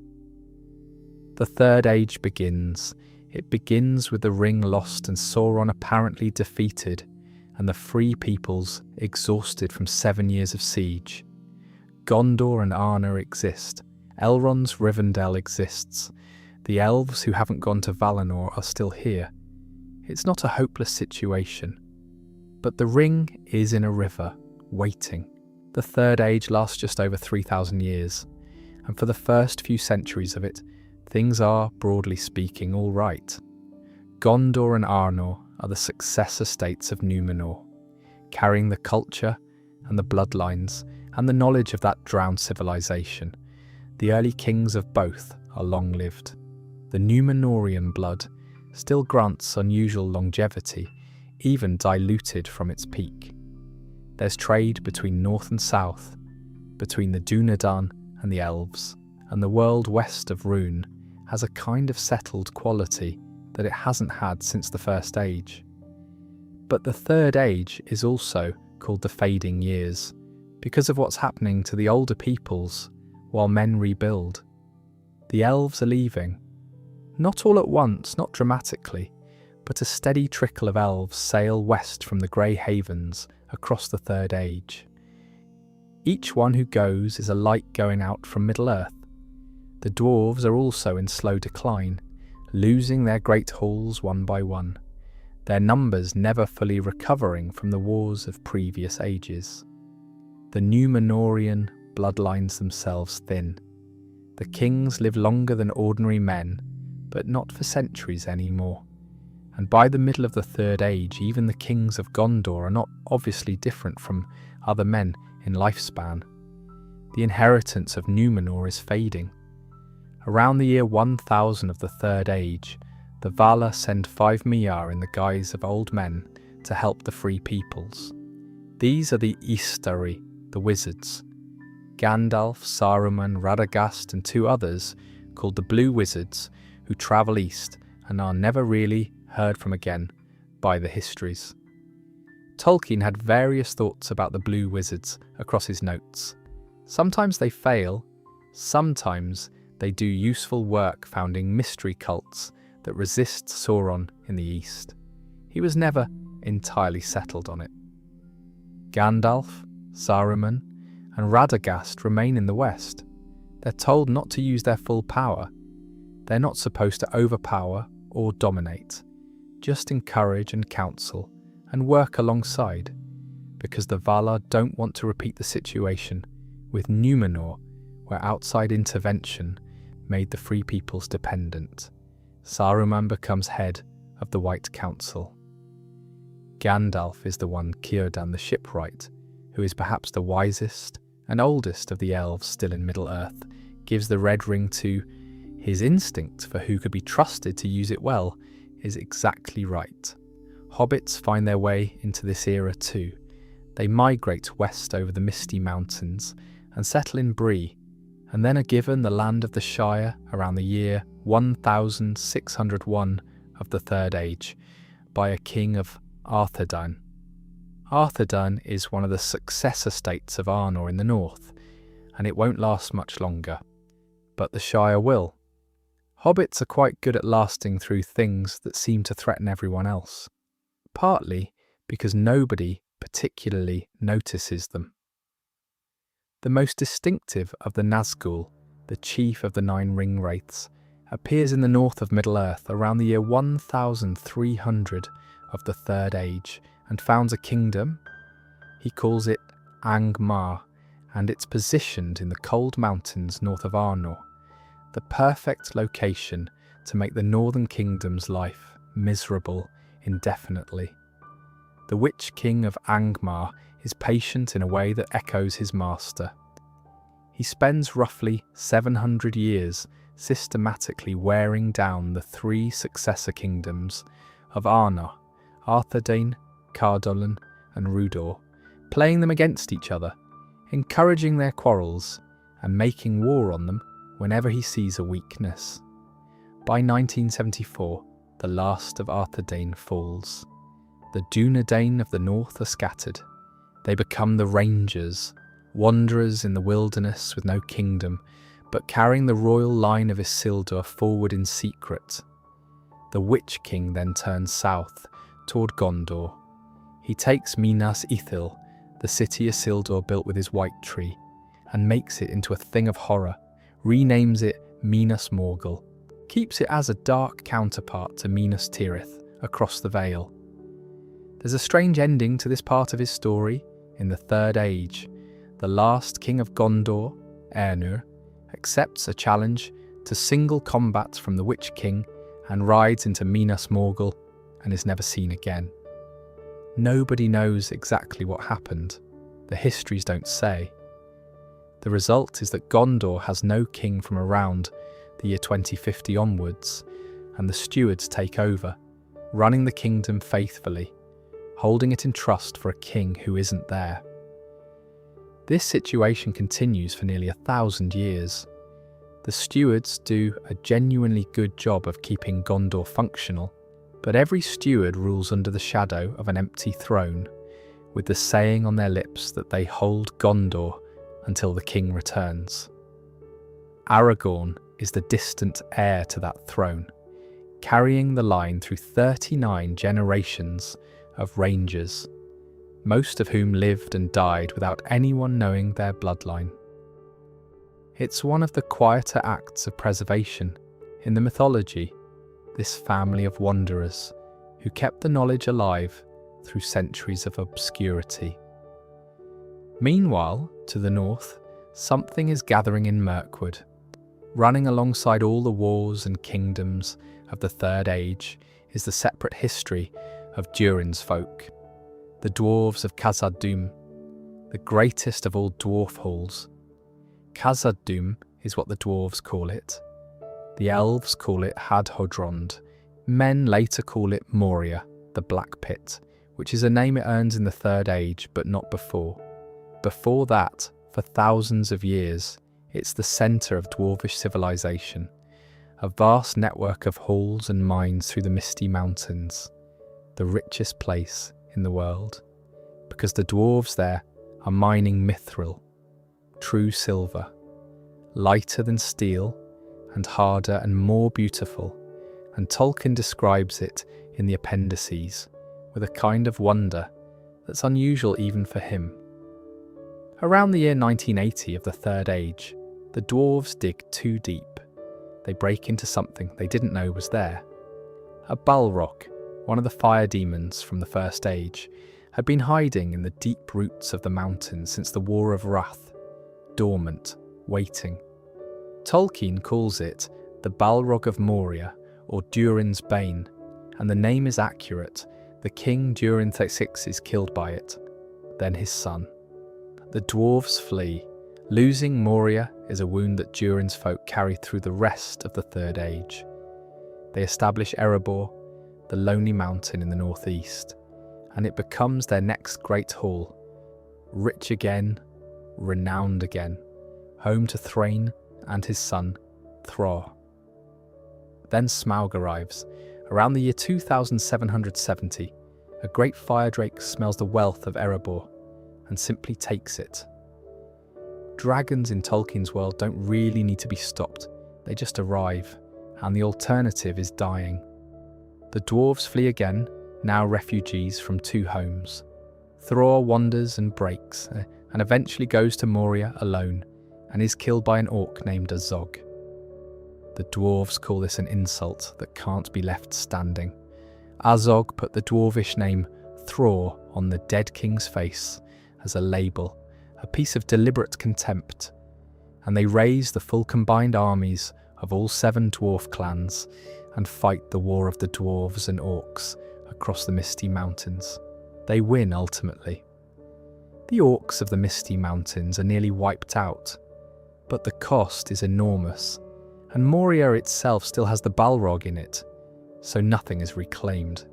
The Third Age begins. It begins with the ring lost and Sauron apparently defeated, and the free peoples exhausted from 7 years of siege. Gondor and Arnor exist. Elrond's Rivendell exists. The elves who haven't gone to Valinor are still here. It's not a hopeless situation. But the ring is in a river, waiting. The Third Age lasts just over 3,000 years, and for the first few centuries of it, things are, broadly speaking, all right. Gondor and Arnor are the successor states of Númenor, carrying the culture and the bloodlines and the knowledge of that drowned civilization. The early kings of both are long-lived. The Númenorian blood still grants unusual longevity, even diluted from its peak. There's trade between north and south, between the Dúnedain and the elves, and the world west of Rhûn has a kind of settled quality that it hasn't had since the First Age. But the Third Age is also called the Fading Years, because of what's happening to the older peoples while men rebuild. The elves are leaving. Not all at once, not dramatically, but a steady trickle of elves sail west from the Grey Havens across the Third Age. Each one who goes is a light going out from Middle-earth. The dwarves are also in slow decline, losing their great halls one by one, their numbers never fully recovering from the wars of previous ages. The Númenorian bloodlines themselves thin. The kings live longer than ordinary men, but not for centuries anymore. And by the middle of the Third Age, even the kings of Gondor are not obviously different from other men in lifespan. The inheritance of Númenor is fading. Around the year 1000 of the Third Age, the Valar send 5 Maiar in the guise of old men to help the free peoples. These are the Istari, the wizards. Gandalf, Saruman, Radagast and 2 others, called the Blue Wizards, who travel east and are never really heard from again by the histories. Tolkien had various thoughts about the Blue Wizards across his notes. Sometimes they fail, sometimes they do useful work founding mystery cults that resist Sauron in the east. He was never entirely settled on it. Gandalf, Saruman, and Radagast remain in the west. They're told not to use their full power. They're not supposed to overpower or dominate, just encourage and counsel and work alongside, because the Valar don't want to repeat the situation with Numenor, where outside intervention made the Free Peoples dependent. Saruman becomes head of the White Council. Gandalf is the one Círdan the Shipwright, who is perhaps the wisest and oldest of the elves still in Middle-earth, gives the Red Ring to his instinct for who could be trusted to use it well is exactly right. Hobbits find their way into this era too. They migrate west over the misty mountains and settle in Bree, and then are given the land of the Shire around the year 1601 of the Third Age by a king of Arthedain. Arthedain is one of the successor states of Arnor in the north, and it won't last much longer. But the Shire will. Hobbits are quite good at lasting through things that seem to threaten everyone else, partly because nobody particularly notices them. The most distinctive of the Nazgul, the chief of the 9 ring wraiths, appears in the north of Middle-earth around the year 1300 of the Third Age and founds a kingdom. He calls it Angmar, and it's positioned in the cold mountains north of Arnor, the perfect location to make the northern kingdom's life miserable indefinitely. The Witch King of Angmar is patient in a way that echoes his master. He spends roughly 700 years systematically wearing down the 3 successor kingdoms of Arnor, Arthedain, Cardolan and Rudor, playing them against each other, encouraging their quarrels and making war on them whenever he sees a weakness. By 1974, the last of Arthedain falls. The Dunedain of the north are scattered. They become the Rangers, wanderers in the wilderness with no kingdom, but carrying the royal line of Isildur forward in secret. The Witch King then turns south, toward Gondor. He takes Minas Ithil, the city Isildur built with his white tree, and makes it into a thing of horror, renames it Minas Morgul, keeps it as a dark counterpart to Minas Tirith across the Vale. There's a strange ending to this part of his story. In the Third Age, the last king of Gondor, Aenir, accepts a challenge to single combat from the Witch King and rides into Minas Morgul and is never seen again. Nobody knows exactly what happened. The histories don't say. The result is that Gondor has no king from around the year 2050 onwards, and the stewards take over, running the kingdom faithfully, holding it in trust for a king who isn't there. This situation continues for nearly 1,000 years. The stewards do a genuinely good job of keeping Gondor functional, but every steward rules under the shadow of an empty throne, with the saying on their lips that they hold Gondor until the king returns. Aragorn is the distant heir to that throne, carrying the line through 39 generations of Rangers, most of whom lived and died without anyone knowing their bloodline. It's one of the quieter acts of preservation in the mythology, this family of wanderers who kept the knowledge alive through centuries of obscurity. Meanwhile, to the north, something is gathering in Mirkwood. Running alongside all the wars and kingdoms of the Third Age is the separate history of Durin's folk, the dwarves of Khazad-dûm, the greatest of all dwarf halls. Khazad-dûm is what the dwarves call it. The elves call it Hadhodrond. Men later call it Moria, the Black Pit, which is a name it earns in the Third Age, but not before. Before that, for thousands of years, it's the centre of dwarvish civilization, a vast network of halls and mines through the misty mountains, the richest place in the world, because the dwarves there are mining mithril, true silver, lighter than steel and harder and more beautiful, and Tolkien describes it in the appendices with a kind of wonder that's unusual even for him. Around the year 1980 of the Third Age, the dwarves dig too deep. They break into something they didn't know was there. A balrog, one of the fire demons from the First Age, had been hiding in the deep roots of the mountains since the War of Wrath, dormant, waiting. Tolkien calls it the Balrog of Moria, or Durin's Bane, and the name is accurate. The king Durin XXXVI is killed by it, then his son. The dwarves flee. Losing Moria is a wound that Durin's folk carry through the rest of the Third Age. They establish Erebor, the lonely mountain in the northeast, and it becomes their next great hall, rich again, renowned again, home to Thrain and his son, Thror. Then Smaug arrives. Around the year 2770, a great fire drake smells the wealth of Erebor and simply takes it. Dragons in Tolkien's world don't really need to be stopped, they just arrive, and the alternative is dying. The dwarves flee again, now refugees from two homes. Thror wanders and breaks, and eventually goes to Moria alone, and is killed by an orc named Azog. The dwarves call this an insult that can't be left standing. Azog put the dwarvish name Thror on the dead king's face as a label, a piece of deliberate contempt, and they raise the full combined armies of all 7 dwarf clans and fight the war of the dwarves and orcs across the Misty Mountains. They win ultimately. The orcs of the Misty Mountains are nearly wiped out, but the cost is enormous, and Moria itself still has the Balrog in it, so nothing is reclaimed.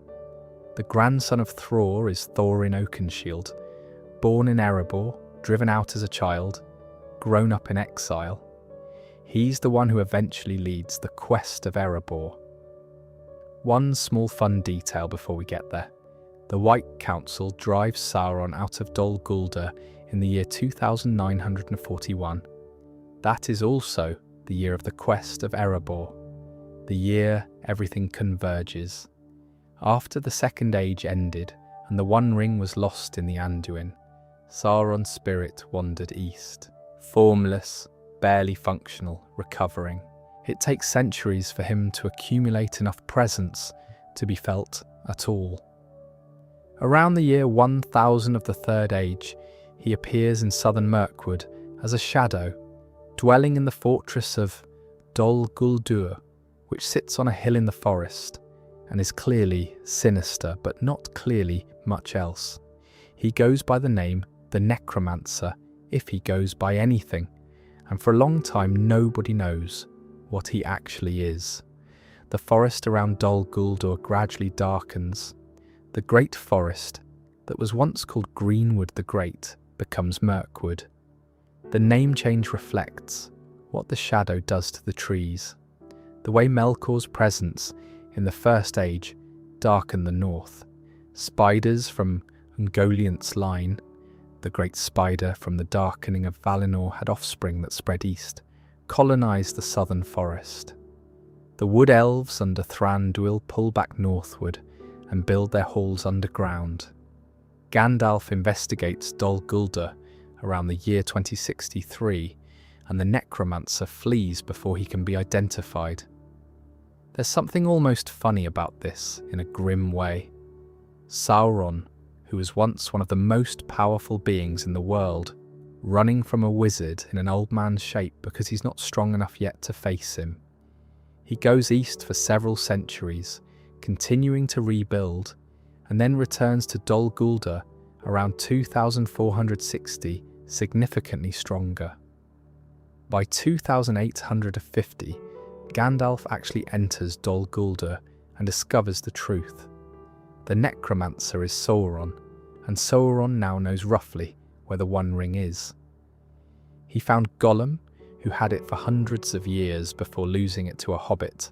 The grandson of Thror is Thorin Oakenshield, born in Erebor, driven out as a child, grown up in exile. He's the one who eventually leads the quest of Erebor. One small fun detail before we get there. The White Council drives Sauron out of Dol Guldur in the year 2941. That is also the year of the quest of Erebor, the year everything converges. After the Second Age ended and the One Ring was lost in the Anduin, Sauron's spirit wandered east, formless, barely functional, recovering. It takes centuries for him to accumulate enough presence to be felt at all. Around the year 1000 of the Third Age, he appears in southern Mirkwood as a shadow, dwelling in the fortress of Dol Guldur, which sits on a hill in the forest, and is clearly sinister, but not clearly much else. He goes by the name the Necromancer, if he goes by anything, and for a long time nobody knows what he actually is. The forest around Dol Guldur gradually darkens. The Great Forest, that was once called Greenwood the Great, becomes Mirkwood. The name change reflects what the shadow does to the trees. The way Melkor's presence in the First Age darkened the north. Spiders from Ungoliant's line, the great spider from the darkening of Valinor, had offspring that spread east, colonised the southern forest. The wood elves under Thranduil pull back northward and build their halls underground. Gandalf investigates Dol Guldur around the year 2063, and the Necromancer flees before he can be identified. There's something almost funny about this in a grim way. Sauron, who was once one of the most powerful beings in the world, running from a wizard in an old man's shape because he's not strong enough yet to face him. He goes east for several centuries, continuing to rebuild, and then returns to Dol Guldur around 2460, significantly stronger. By 2850, Gandalf actually enters Dol Guldur and discovers the truth. The Necromancer is Sauron, and Sauron now knows roughly where the One Ring is. He found Gollum, who had it for hundreds of years before losing it to a hobbit,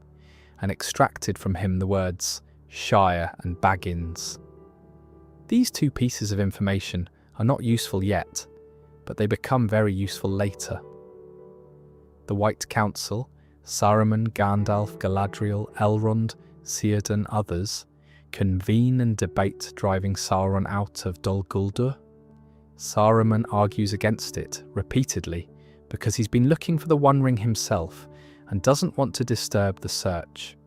and extracted from him the words Shire and Baggins. These two pieces of information are not useful yet, but they become very useful later. The White Council, Saruman, Gandalf, Galadriel, Elrond, Círdan, others, convene and debate driving Sauron out of Dol Guldur. Saruman argues against it repeatedly because he's been looking for the One Ring himself and doesn't want to disturb the search.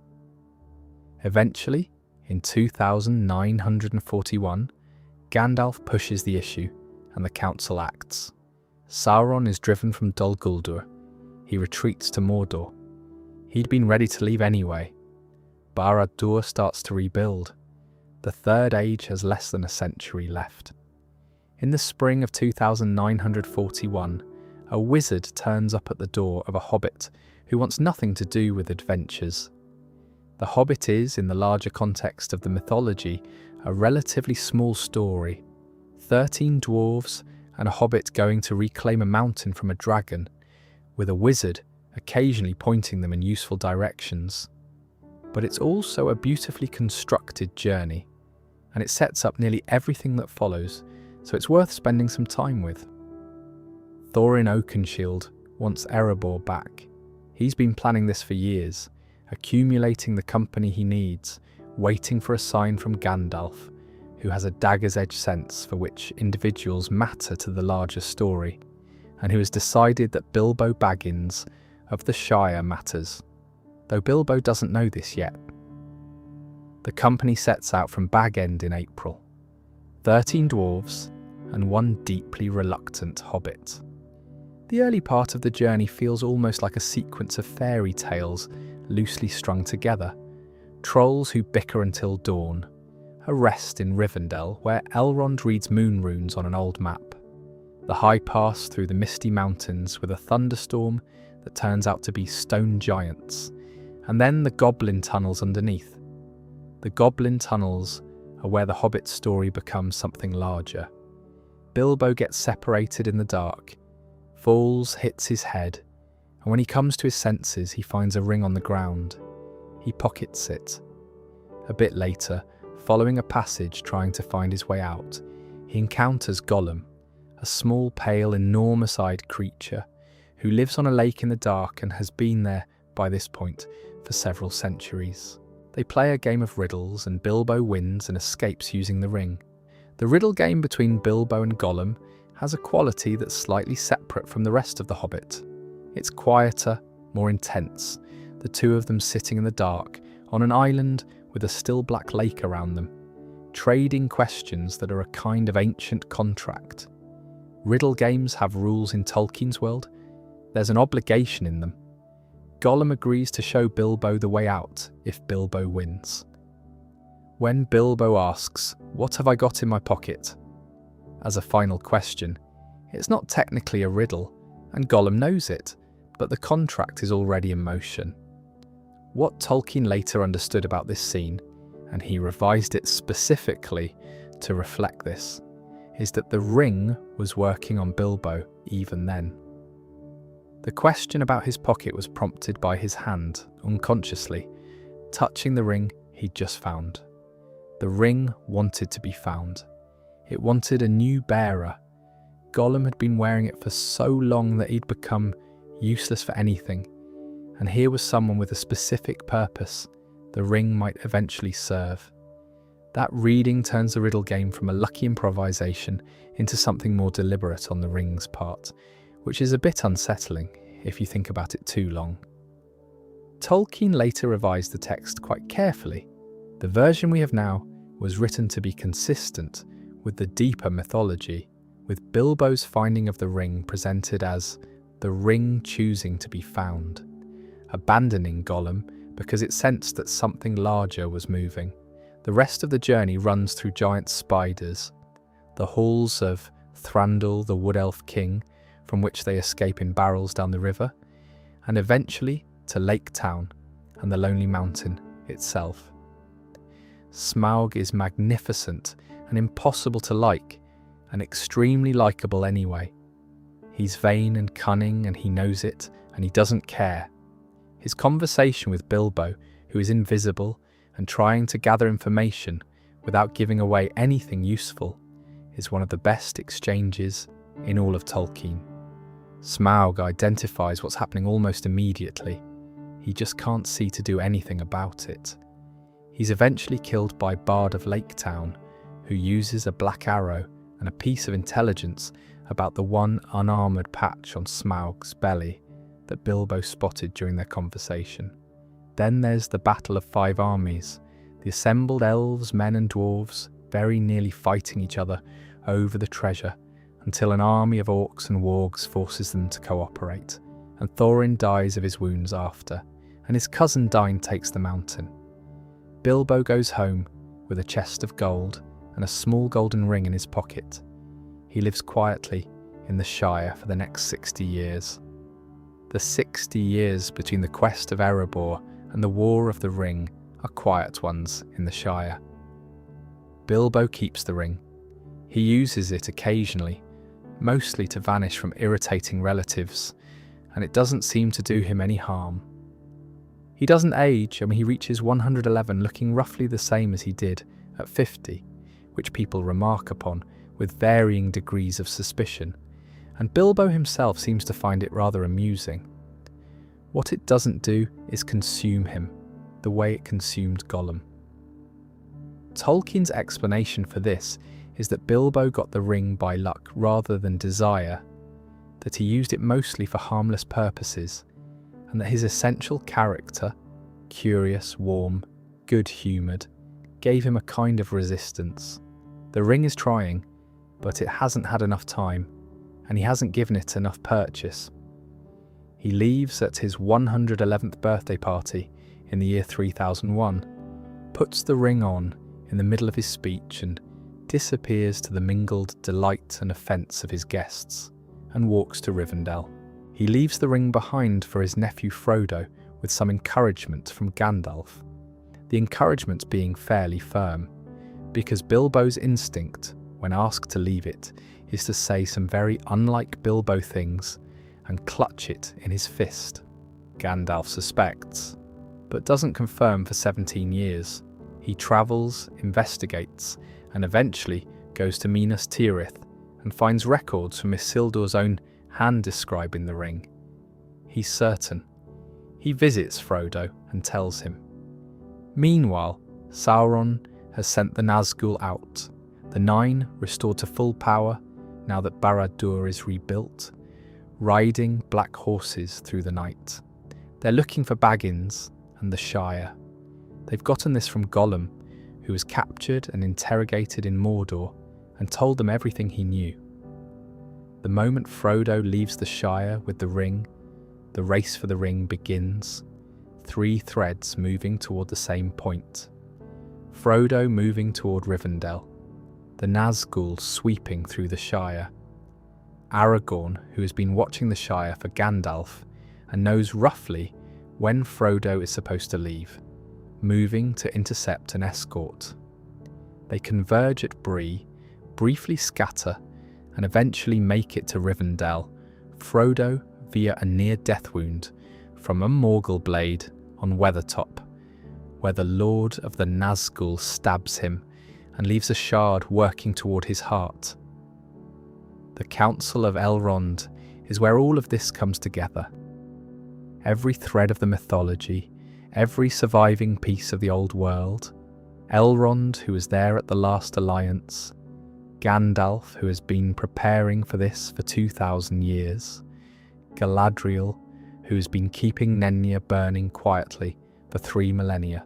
Eventually, In 2941, Gandalf pushes the issue and the council acts. Sauron is driven from Dol Guldur. He retreats to Mordor. He'd been ready to leave anyway. Barad-dûr starts to rebuild. The Third Age has less than a century left. In the spring of 2941, a wizard turns up at the door of a hobbit who wants nothing to do with adventures. The Hobbit is, in the larger context of the mythology, a relatively small story. 13 dwarves and a hobbit going to reclaim a mountain from a dragon, with a wizard occasionally pointing them in useful directions. But it's also a beautifully constructed journey, and it sets up nearly everything that follows, so it's worth spending some time with. Thorin Oakenshield wants Erebor back. He's been planning this for years, accumulating the company he needs, waiting for a sign from Gandalf, who has a dagger's edge sense for which individuals matter to the larger story, and who has decided that Bilbo Baggins of the Shire matters, though Bilbo doesn't know this yet. The company sets out from Bag End in April. 13 dwarves and one deeply reluctant hobbit. The early part of the journey feels almost like a sequence of fairy tales loosely strung together. Trolls who bicker until dawn. A rest in Rivendell where Elrond reads moon runes on an old map. The high pass through the misty mountains with a thunderstorm that turns out to be stone giants. And then the goblin tunnels underneath. The goblin tunnels are where the Hobbit story becomes something larger. Bilbo gets separated in the dark, falls, hits his head, and when he comes to his senses, he finds a ring on the ground. He pockets it. A bit later, following a passage trying to find his way out, he encounters Gollum, a small, pale, enormous-eyed creature who lives on a lake in the dark and has been there, by this point, for several centuries. They play a game of riddles and Bilbo wins and escapes using the ring. The riddle game between Bilbo and Gollum has a quality that's slightly separate from the rest of The Hobbit. It's quieter, more intense, the two of them sitting in the dark on an island with a still black lake around them, trading questions that are a kind of ancient contract. Riddle games have rules in Tolkien's world. There's an obligation in them. Gollum agrees to show Bilbo the way out if Bilbo wins. When Bilbo asks, "What have I got in my pocket?" as a final question, it's not technically a riddle, and Gollum knows it, but the contract is already in motion. What Tolkien later understood about this scene, and he revised it specifically to reflect this, is that the ring was working on Bilbo even then. The question about his pocket was prompted by his hand, unconsciously, touching the ring he'd just found. The ring wanted to be found. It wanted a new bearer. Gollum had been wearing it for so long that he'd become useless for anything, and here was someone with a specific purpose the ring might eventually serve. That reading turns the riddle game from a lucky improvisation into something more deliberate on the ring's part, which is a bit unsettling if you think about it too long. Tolkien later revised the text quite carefully. The version we have now was written to be consistent with the deeper mythology, with Bilbo's finding of the ring presented as the ring choosing to be found, abandoning Gollum because it sensed that something larger was moving. The rest of the journey runs through giant spiders, the halls of Thranduil, the Wood Elf King, from which they escape in barrels down the river, and eventually to Lake Town and the Lonely Mountain itself. Smaug is magnificent and impossible to like, and extremely likeable anyway. He's vain and cunning, and he knows it, and he doesn't care. His conversation with Bilbo, who is invisible and trying to gather information without giving away anything useful, is one of the best exchanges in all of Tolkien. Smaug identifies what's happening almost immediately. He just can't see to do anything about it. He's eventually killed by Bard of Lake Town, who uses a black arrow and a piece of intelligence about the one unarmoured patch on Smaug's belly that Bilbo spotted during their conversation. Then there's the Battle of Five Armies, the assembled elves, men and dwarves very nearly fighting each other over the treasure until an army of orcs and wargs forces them to cooperate, and Thorin dies of his wounds after, and his cousin Dain takes the mountain. Bilbo goes home with a chest of gold and a small golden ring in his pocket. He lives quietly in the Shire for the next 60 years. The 60 years between the quest of Erebor and the War of the Ring are quiet ones in the Shire. Bilbo keeps the ring. He uses it occasionally, mostly to vanish from irritating relatives, and it doesn't seem to do him any harm. He doesn't age, and he reaches 111 looking roughly the same as he did at 50, which people remark upon with varying degrees of suspicion, and Bilbo himself seems to find it rather amusing. What it doesn't do is consume him, the way it consumed Gollum. Tolkien's explanation for this is that Bilbo got the ring by luck rather than desire, that he used it mostly for harmless purposes, and that his essential character, curious, warm, good-humoured, gave him a kind of resistance. The ring is trying, but it hasn't had enough time, and he hasn't given it enough purchase. He leaves at his 111th birthday party in the year 3001, puts the ring on in the middle of his speech and disappears to the mingled delight and offence of his guests, and walks to Rivendell. He leaves the ring behind for his nephew Frodo with some encouragement from Gandalf, the encouragement being fairly firm, because Bilbo's instinct, when asked to leave it, is to say some very unlike Bilbo things and clutch it in his fist. Gandalf suspects, but doesn't confirm for 17 years. He travels, investigates, and eventually goes to Minas Tirith and finds records from Isildur's own hand describing the ring. He's certain. He visits Frodo and tells him. Meanwhile, Sauron has sent the Nazgul out, the Nine restored to full power now that Barad-dûr is rebuilt, riding black horses through the night. They're looking for Baggins and the Shire. They've gotten this from Gollum, who was captured and interrogated in Mordor and told them everything he knew. The moment Frodo leaves the Shire with the ring, the race for the ring begins, 3 threads moving toward the same point. Frodo moving toward Rivendell, the Nazgul sweeping through the Shire, Aragorn, who has been watching the Shire for Gandalf and knows roughly when Frodo is supposed to leave, moving to intercept and escort. They converge at Bree, briefly scatter, and eventually make it to Rivendell, Frodo via a near-death wound from a Morgul blade on Weathertop, where the Lord of the Nazgul stabs him and leaves a shard working toward his heart. The Council of Elrond is where all of this comes together. Every thread of the mythology, every surviving piece of the old world, Elrond, who was there at the last alliance, Gandalf, who has been preparing for this for 2,000 years, Galadriel, who has been keeping Nenya burning quietly for 3 millennia,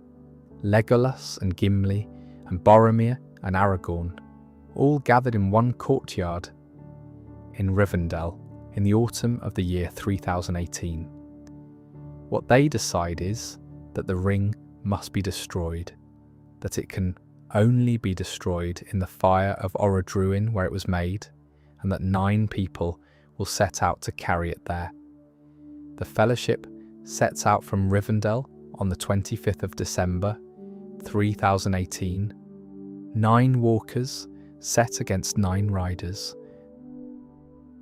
Legolas and Gimli and Boromir and Aragorn, all gathered in one courtyard in Rivendell in the autumn of the year 3018. What they decide is that the ring must be destroyed, that it can only be destroyed in the fire of Orodruin where it was made, and that 9 people will set out to carry it there. The Fellowship sets out from Rivendell on the 25th of December, 3018. 9 walkers set against 9 riders.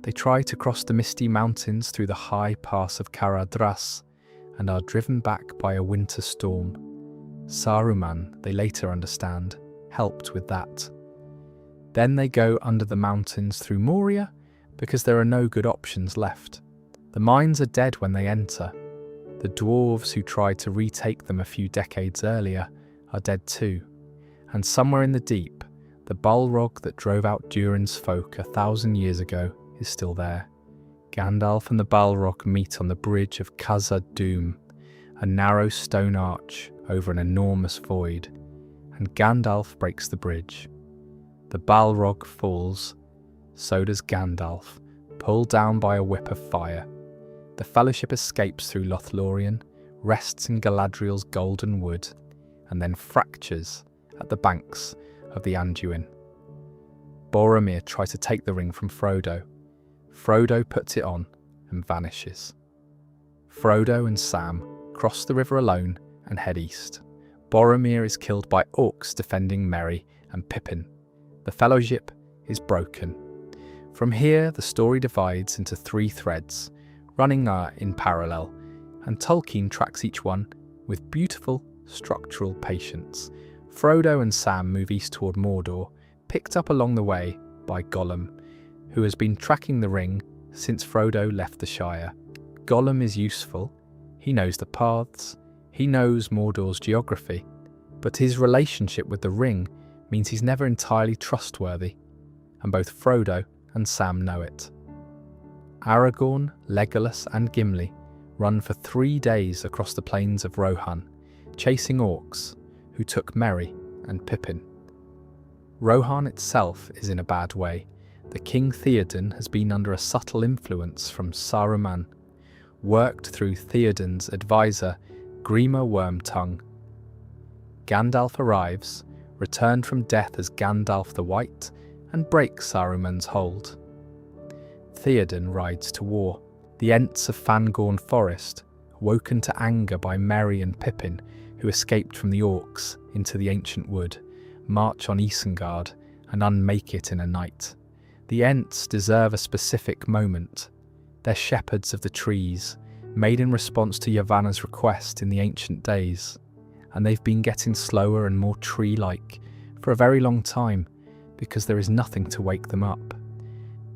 They try to cross the misty mountains through the high pass of Caradhras and are driven back by a winter storm. Saruman, they later understand, helped with that. Then they go under the mountains through Moria because there are no good options left. The mines are dead when they enter. The dwarves who tried to retake them a few decades earlier are dead too. And somewhere in the deep, the Balrog that drove out Durin's folk 1,000 years ago is still there. Gandalf and the Balrog meet on the bridge of Khazad-dûm, a narrow stone arch over an enormous void. and Gandalf breaks the bridge. The Balrog falls, so does Gandalf, pulled down by a whip of fire. The Fellowship escapes through Lothlorien, rests in Galadriel's golden wood, and then fractures at the banks of the Anduin. Boromir tries to take the ring from Frodo. Frodo puts it on and vanishes. Frodo and Sam cross the river alone and head east. Boromir is killed by orcs defending Merry and Pippin. The Fellowship is broken. From here, the story divides into 3 threads, running in parallel, and Tolkien tracks each one with beautiful structural patience. Frodo and Sam move east toward Mordor, picked up along the way by Gollum, who has been tracking the ring since Frodo left the Shire. Gollum is useful, he knows the paths, he knows Mordor's geography, but his relationship with the ring means he's never entirely trustworthy, and both Frodo and Sam know it. Aragorn, Legolas and Gimli run for 3 days across the plains of Rohan, chasing orcs who took Merry and Pippin. Rohan itself is in a bad way. The King Theoden has been under a subtle influence from Saruman, worked through Theoden's advisor, Grima Wormtongue. Gandalf arrives, returned from death as Gandalf the White, and breaks Saruman's hold. Theoden rides to war. The Ents of Fangorn Forest, woken to anger by Merry and Pippin, who escaped from the orcs into the ancient wood, march on Isengard and unmake it in a night. The Ents deserve a specific moment. They're shepherds of the trees, made in response to Yavanna's request in the ancient days, and they've been getting slower and more tree-like for a very long time because there is nothing to wake them up.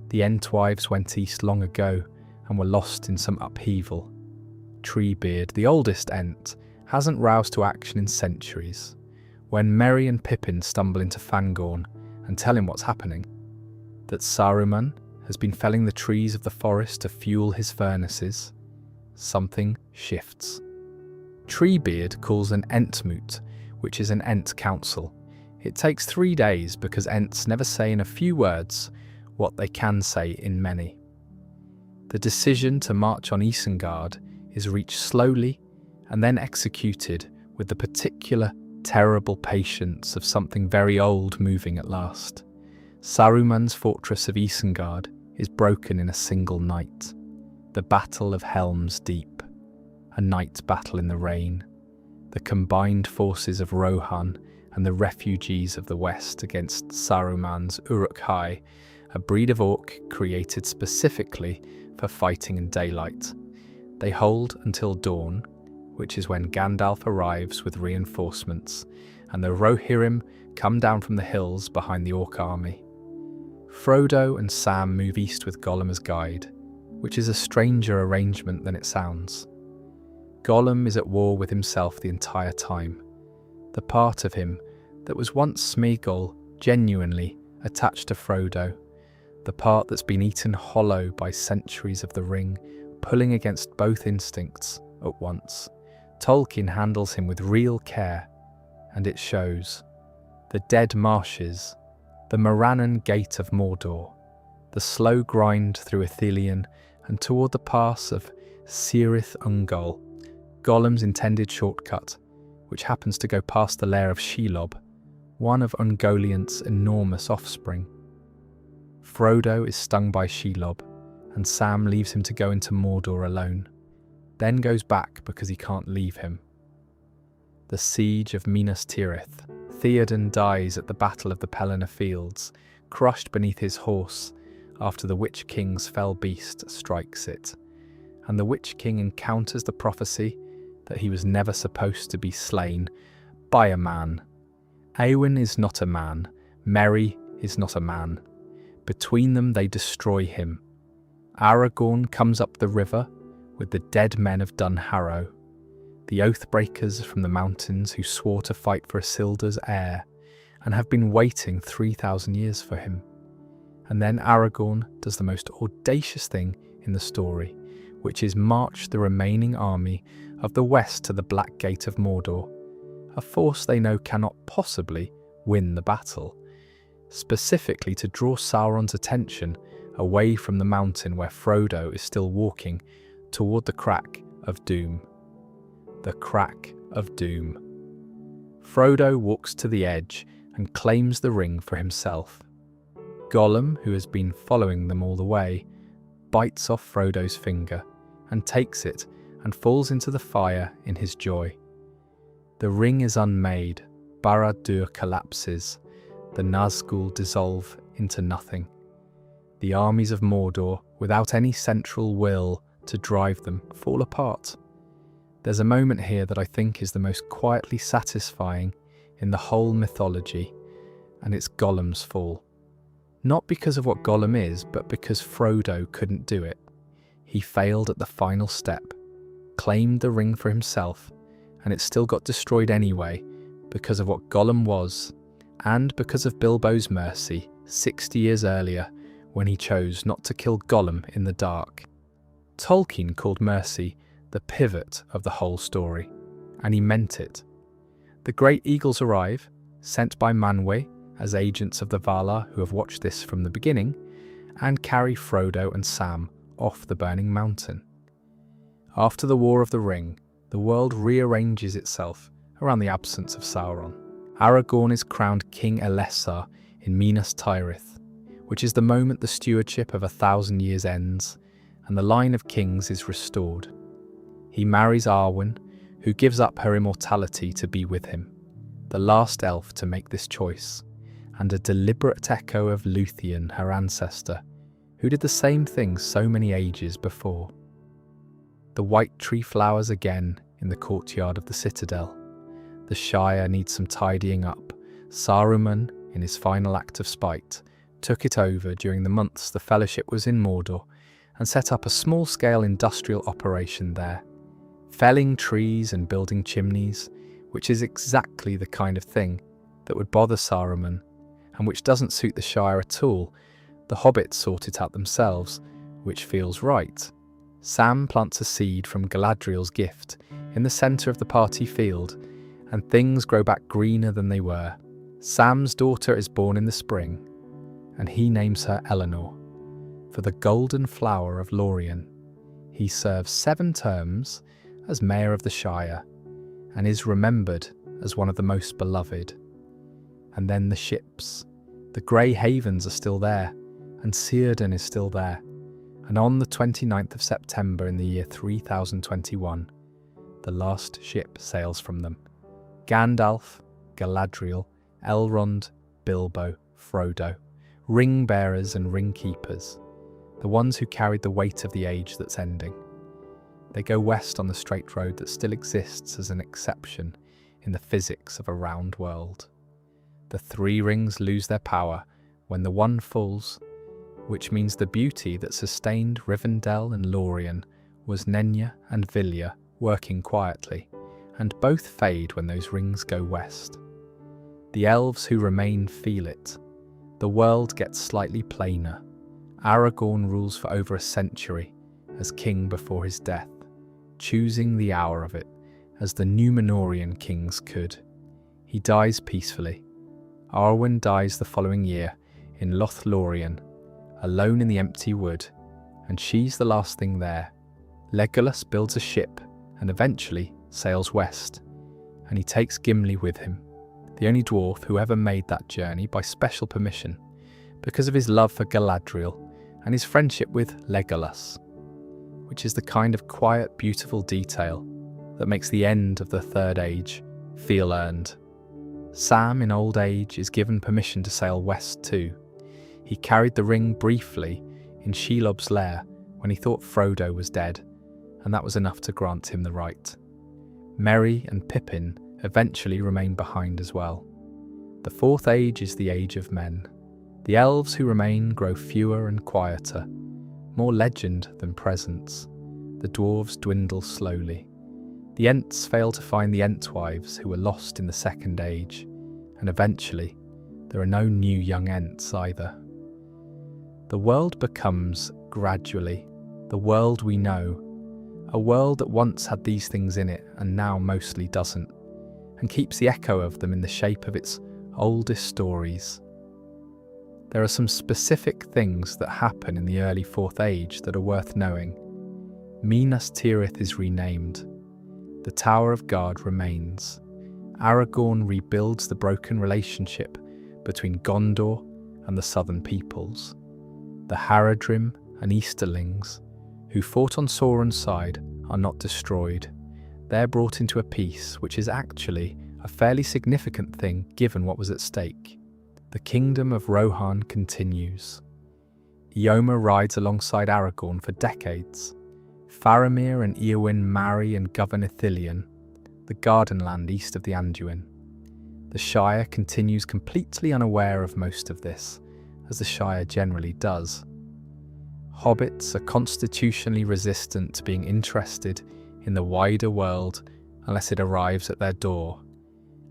The Entwives went east long ago and were lost in some upheaval. Treebeard, the oldest Ent, hasn't roused to action in centuries. When Merry and Pippin stumble into Fangorn and tell him what's happening, that Saruman has been felling the trees of the forest to fuel his furnaces, something shifts. Treebeard calls an Entmoot, which is an Ent council. It takes 3 days because Ents never say in a few words what they can say in many. The decision to march on Isengard is reached slowly and then executed with the particular terrible patience of something very old moving at last. Saruman's fortress of Isengard is broken in a single night. The Battle of Helm's Deep, a night battle in the rain. The combined forces of Rohan and the refugees of the west against Saruman's Uruk-hai, a breed of orc created specifically for fighting in daylight. They hold until dawn, which is when Gandalf arrives with reinforcements, and the Rohirrim come down from the hills behind the orc army. Frodo and Sam move east with Gollum as guide, which is a stranger arrangement than it sounds. Gollum is at war with himself the entire time. The part of him that was once Smeagol genuinely attached to Frodo, the part that's been eaten hollow by centuries of the ring, pulling against both instincts at once. Tolkien handles him with real care, and it shows. The dead marshes, the Morannon Gate of Mordor, the slow grind through Ithilien and toward the pass of Cirith Ungol, Gollum's intended shortcut, which happens to go past the lair of Shelob, one of Ungoliant's enormous offspring. Frodo is stung by Shelob, and Sam leaves him to go into Mordor alone, then goes back because he can't leave him. The siege of Minas Tirith. Theoden dies at the Battle of the Pelennor Fields, crushed beneath his horse after the Witch King's fell beast strikes it, and the Witch King encounters the prophecy that he was never supposed to be slain by a man. Éowyn is not a man, Merry is not a man. Between them they destroy him. Aragorn comes up the river with the dead men of Dunharrow, the Oathbreakers from the mountains who swore to fight for Isildur's heir and have been waiting 3,000 years for him. And then Aragorn does the most audacious thing in the story, which is march the remaining army of the west to the Black Gate of Mordor, a force they know cannot possibly win the battle, specifically to draw Sauron's attention away from the mountain where Frodo is still walking toward the crack of doom. The crack of doom. Frodo walks to the edge and claims the ring for himself. Gollum, who has been following them all the way, bites off Frodo's finger and takes it and falls into the fire in his joy. The ring is unmade, Barad-dûr collapses, the Nazgûl dissolve into nothing. The armies of Mordor, without any central will to drive them, fall apart. There's a moment here that I think is the most quietly satisfying in the whole mythology, and it's Gollum's fall. Not because of what Gollum is, but because Frodo couldn't do it. He failed at the final step, claimed the ring for himself, and it still got destroyed anyway because of what Gollum was, and because of Bilbo's mercy 60 years earlier when he chose not to kill Gollum in the dark. Tolkien called mercy the pivot of the whole story, and he meant it. The great eagles arrive, sent by Manwë as agents of the Valar who have watched this from the beginning, and carry Frodo and Sam off the burning mountain. After the War of the Ring, the world rearranges itself around the absence of Sauron. Aragorn is crowned King Elessar in Minas Tirith, which is the moment the stewardship of 1,000 years ends and the line of kings is restored. He marries Arwen, who gives up her immortality to be with him, the last elf to make this choice, and a deliberate echo of Luthien, her ancestor, who did the same thing so many ages before. The white tree flowers again in the courtyard of the citadel. The Shire needs some tidying up. Saruman, in his final act of spite, took it over during the months the Fellowship was in Mordor and set up a small-scale industrial operation there, felling trees and building chimneys, which is exactly the kind of thing that would bother Saruman and which doesn't suit the Shire at all. The hobbits sort it out themselves, which feels right. Sam plants a seed from Galadriel's gift in the centre of the party field, and things grow back greener than they were. Sam's daughter is born in the spring, and he names her Eleanor, for the golden flower of Lorien. He serves 7 terms as Mayor of the Shire, and is remembered as one of the most beloved. And then the ships. The Grey Havens are still there, and Círdan is still there. And on the 29th of September in the year 3021, the last ship sails from them. Gandalf, Galadriel, Elrond, Bilbo, Frodo, ring bearers and ring keepers, the ones who carried the weight of the age that's ending. They go west on the straight road that still exists as an exception in the physics of a round world. The 3 rings lose their power when the one falls, which means the beauty that sustained Rivendell and Lorien was Nenya and Vilya working quietly, and both fade when those rings go west. The elves who remain feel it. The world gets slightly plainer. Aragorn rules for over a century as king before his death, choosing the hour of it as the Númenórean kings could. He dies peacefully. Arwen dies the following year in Lothlórien, alone in the empty wood, and she's the last thing there. Legolas builds a ship and eventually sails west, and he takes Gimli with him, the only dwarf who ever made that journey by special permission, because of his love for Galadriel and his friendship with Legolas, which is the kind of quiet, beautiful detail that makes the end of the Third Age feel earned. Sam, in old age, is given permission to sail west too. He carried the ring briefly in Shelob's lair when he thought Frodo was dead, and that was enough to grant him the right. Merry and Pippin eventually remain behind as well. The Fourth Age is the age of men. The elves who remain grow fewer and quieter, more legend than presence. The dwarves dwindle slowly. The Ents fail to find the Entwives who were lost in the Second Age, and eventually there are no new young Ents either. The world becomes, gradually, the world we know, a world that once had these things in it and now mostly doesn't, and keeps the echo of them in the shape of its oldest stories. There are some specific things that happen in the early Fourth Age that are worth knowing. Minas Tirith is renamed. The Tower of Guard remains. Aragorn rebuilds the broken relationship between Gondor and the southern peoples. The Haradrim and Easterlings, who fought on Sauron's side, are not destroyed. They're brought into a peace which is actually a fairly significant thing given what was at stake. The kingdom of Rohan continues. Eomer rides alongside Aragorn for decades. Faramir and Eowyn marry and govern Ithilien, the Gardenland east of the Anduin. The Shire continues completely unaware of most of this, as the Shire generally does. Hobbits are constitutionally resistant to being interested in the wider world unless it arrives at their door.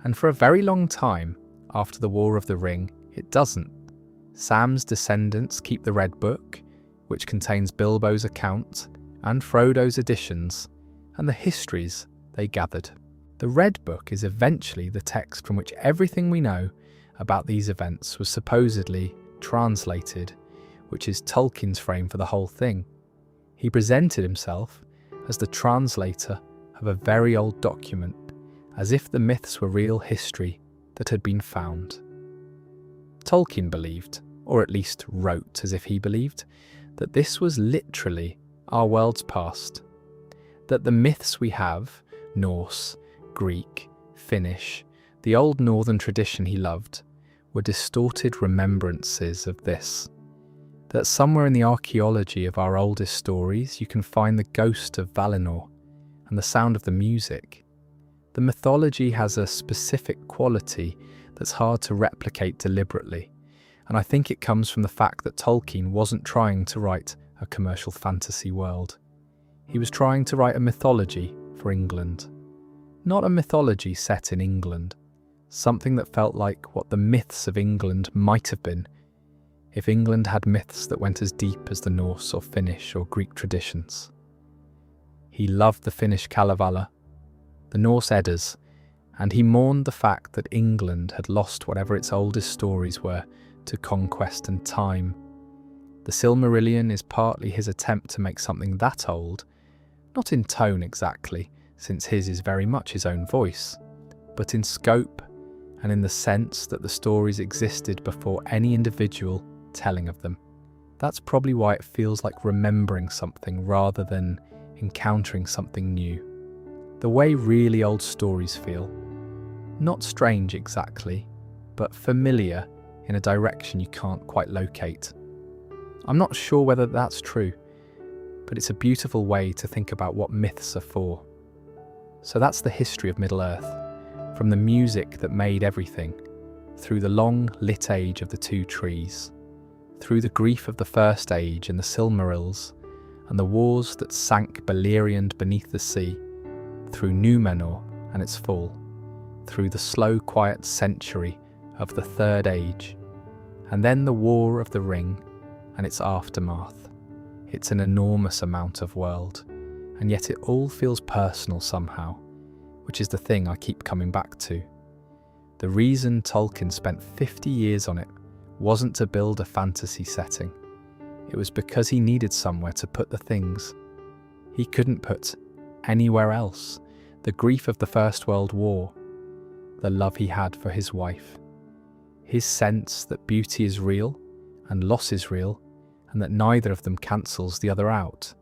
And for a very long time, after the War of the Ring, it doesn't. Sam's descendants keep the Red Book, which contains Bilbo's account and Frodo's additions, and the histories they gathered. The Red Book is eventually the text from which everything we know about these events was supposedly translated, which is Tolkien's frame for the whole thing. He presented himself as the translator of a very old document, as if the myths were real history that had been found. Tolkien believed, or at least wrote as if he believed, that this was literally our world's past, that the myths we have, Norse, Greek, Finnish, the old northern tradition he loved, were distorted remembrances of this, that somewhere in the archaeology of our oldest stories you can find the ghost of Valinor and the sound of the music. The mythology has a specific quality that's hard to replicate deliberately, and I think it comes from the fact that Tolkien wasn't trying to write a commercial fantasy world. He was trying to write a mythology for England. Not a mythology set in England, something that felt like what the myths of England might have been if England had myths that went as deep as the Norse or Finnish or Greek traditions. He loved the Finnish Kalevala, the Norse Eddas, and he mourned the fact that England had lost whatever its oldest stories were to conquest and time. The Silmarillion is partly his attempt to make something that old, not in tone exactly, since his is very much his own voice, but in scope and in the sense that the stories existed before any individual telling of them. That's probably why it feels like remembering something rather than encountering something new. The way really old stories feel. Not strange exactly, but familiar in a direction you can't quite locate. I'm not sure whether that's true, but it's a beautiful way to think about what myths are for. So that's the history of Middle-earth, from the music that made everything, through the long lit age of the two trees, through the grief of the First Age and the Silmarils, and the wars that sank Beleriand beneath the sea, through Númenor and its fall, through the slow quiet century of the Third Age, and then the War of the Ring and its aftermath. It's an enormous amount of world, and yet it all feels personal somehow, which is the thing I keep coming back to. The reason Tolkien spent 50 years on it wasn't to build a fantasy setting. It was because he needed somewhere to put the things he couldn't put anywhere else. The grief of the First World War, the love he had for his wife, his sense that beauty is real and loss is real, and that neither of them cancels the other out.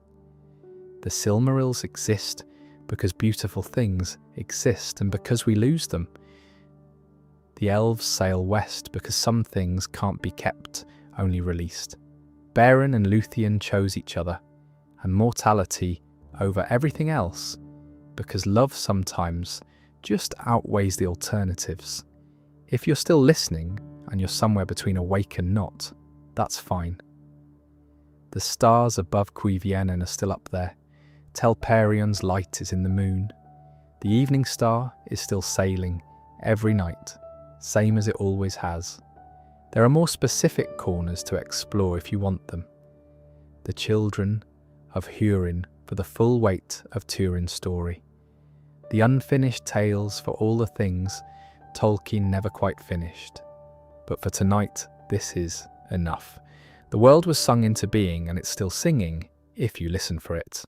The Silmarils exist because beautiful things exist and because we lose them. The elves sail west because some things can't be kept, only released. Beren and Luthien chose each other, and mortality over everything else, because love sometimes just outweighs the alternatives. If you're still listening, and you're somewhere between awake and not, that's fine. The stars above Cuiviénen are still up there. Telperion's light is in the moon. The evening star is still sailing every night, same as it always has. There are more specific corners to explore if you want them. The children of Húrin for the full weight of Túrin's story. the unfinished tales for all the things Tolkien never quite finished. But for tonight, this is enough. The world was sung into being, and it's still singing if you listen for it.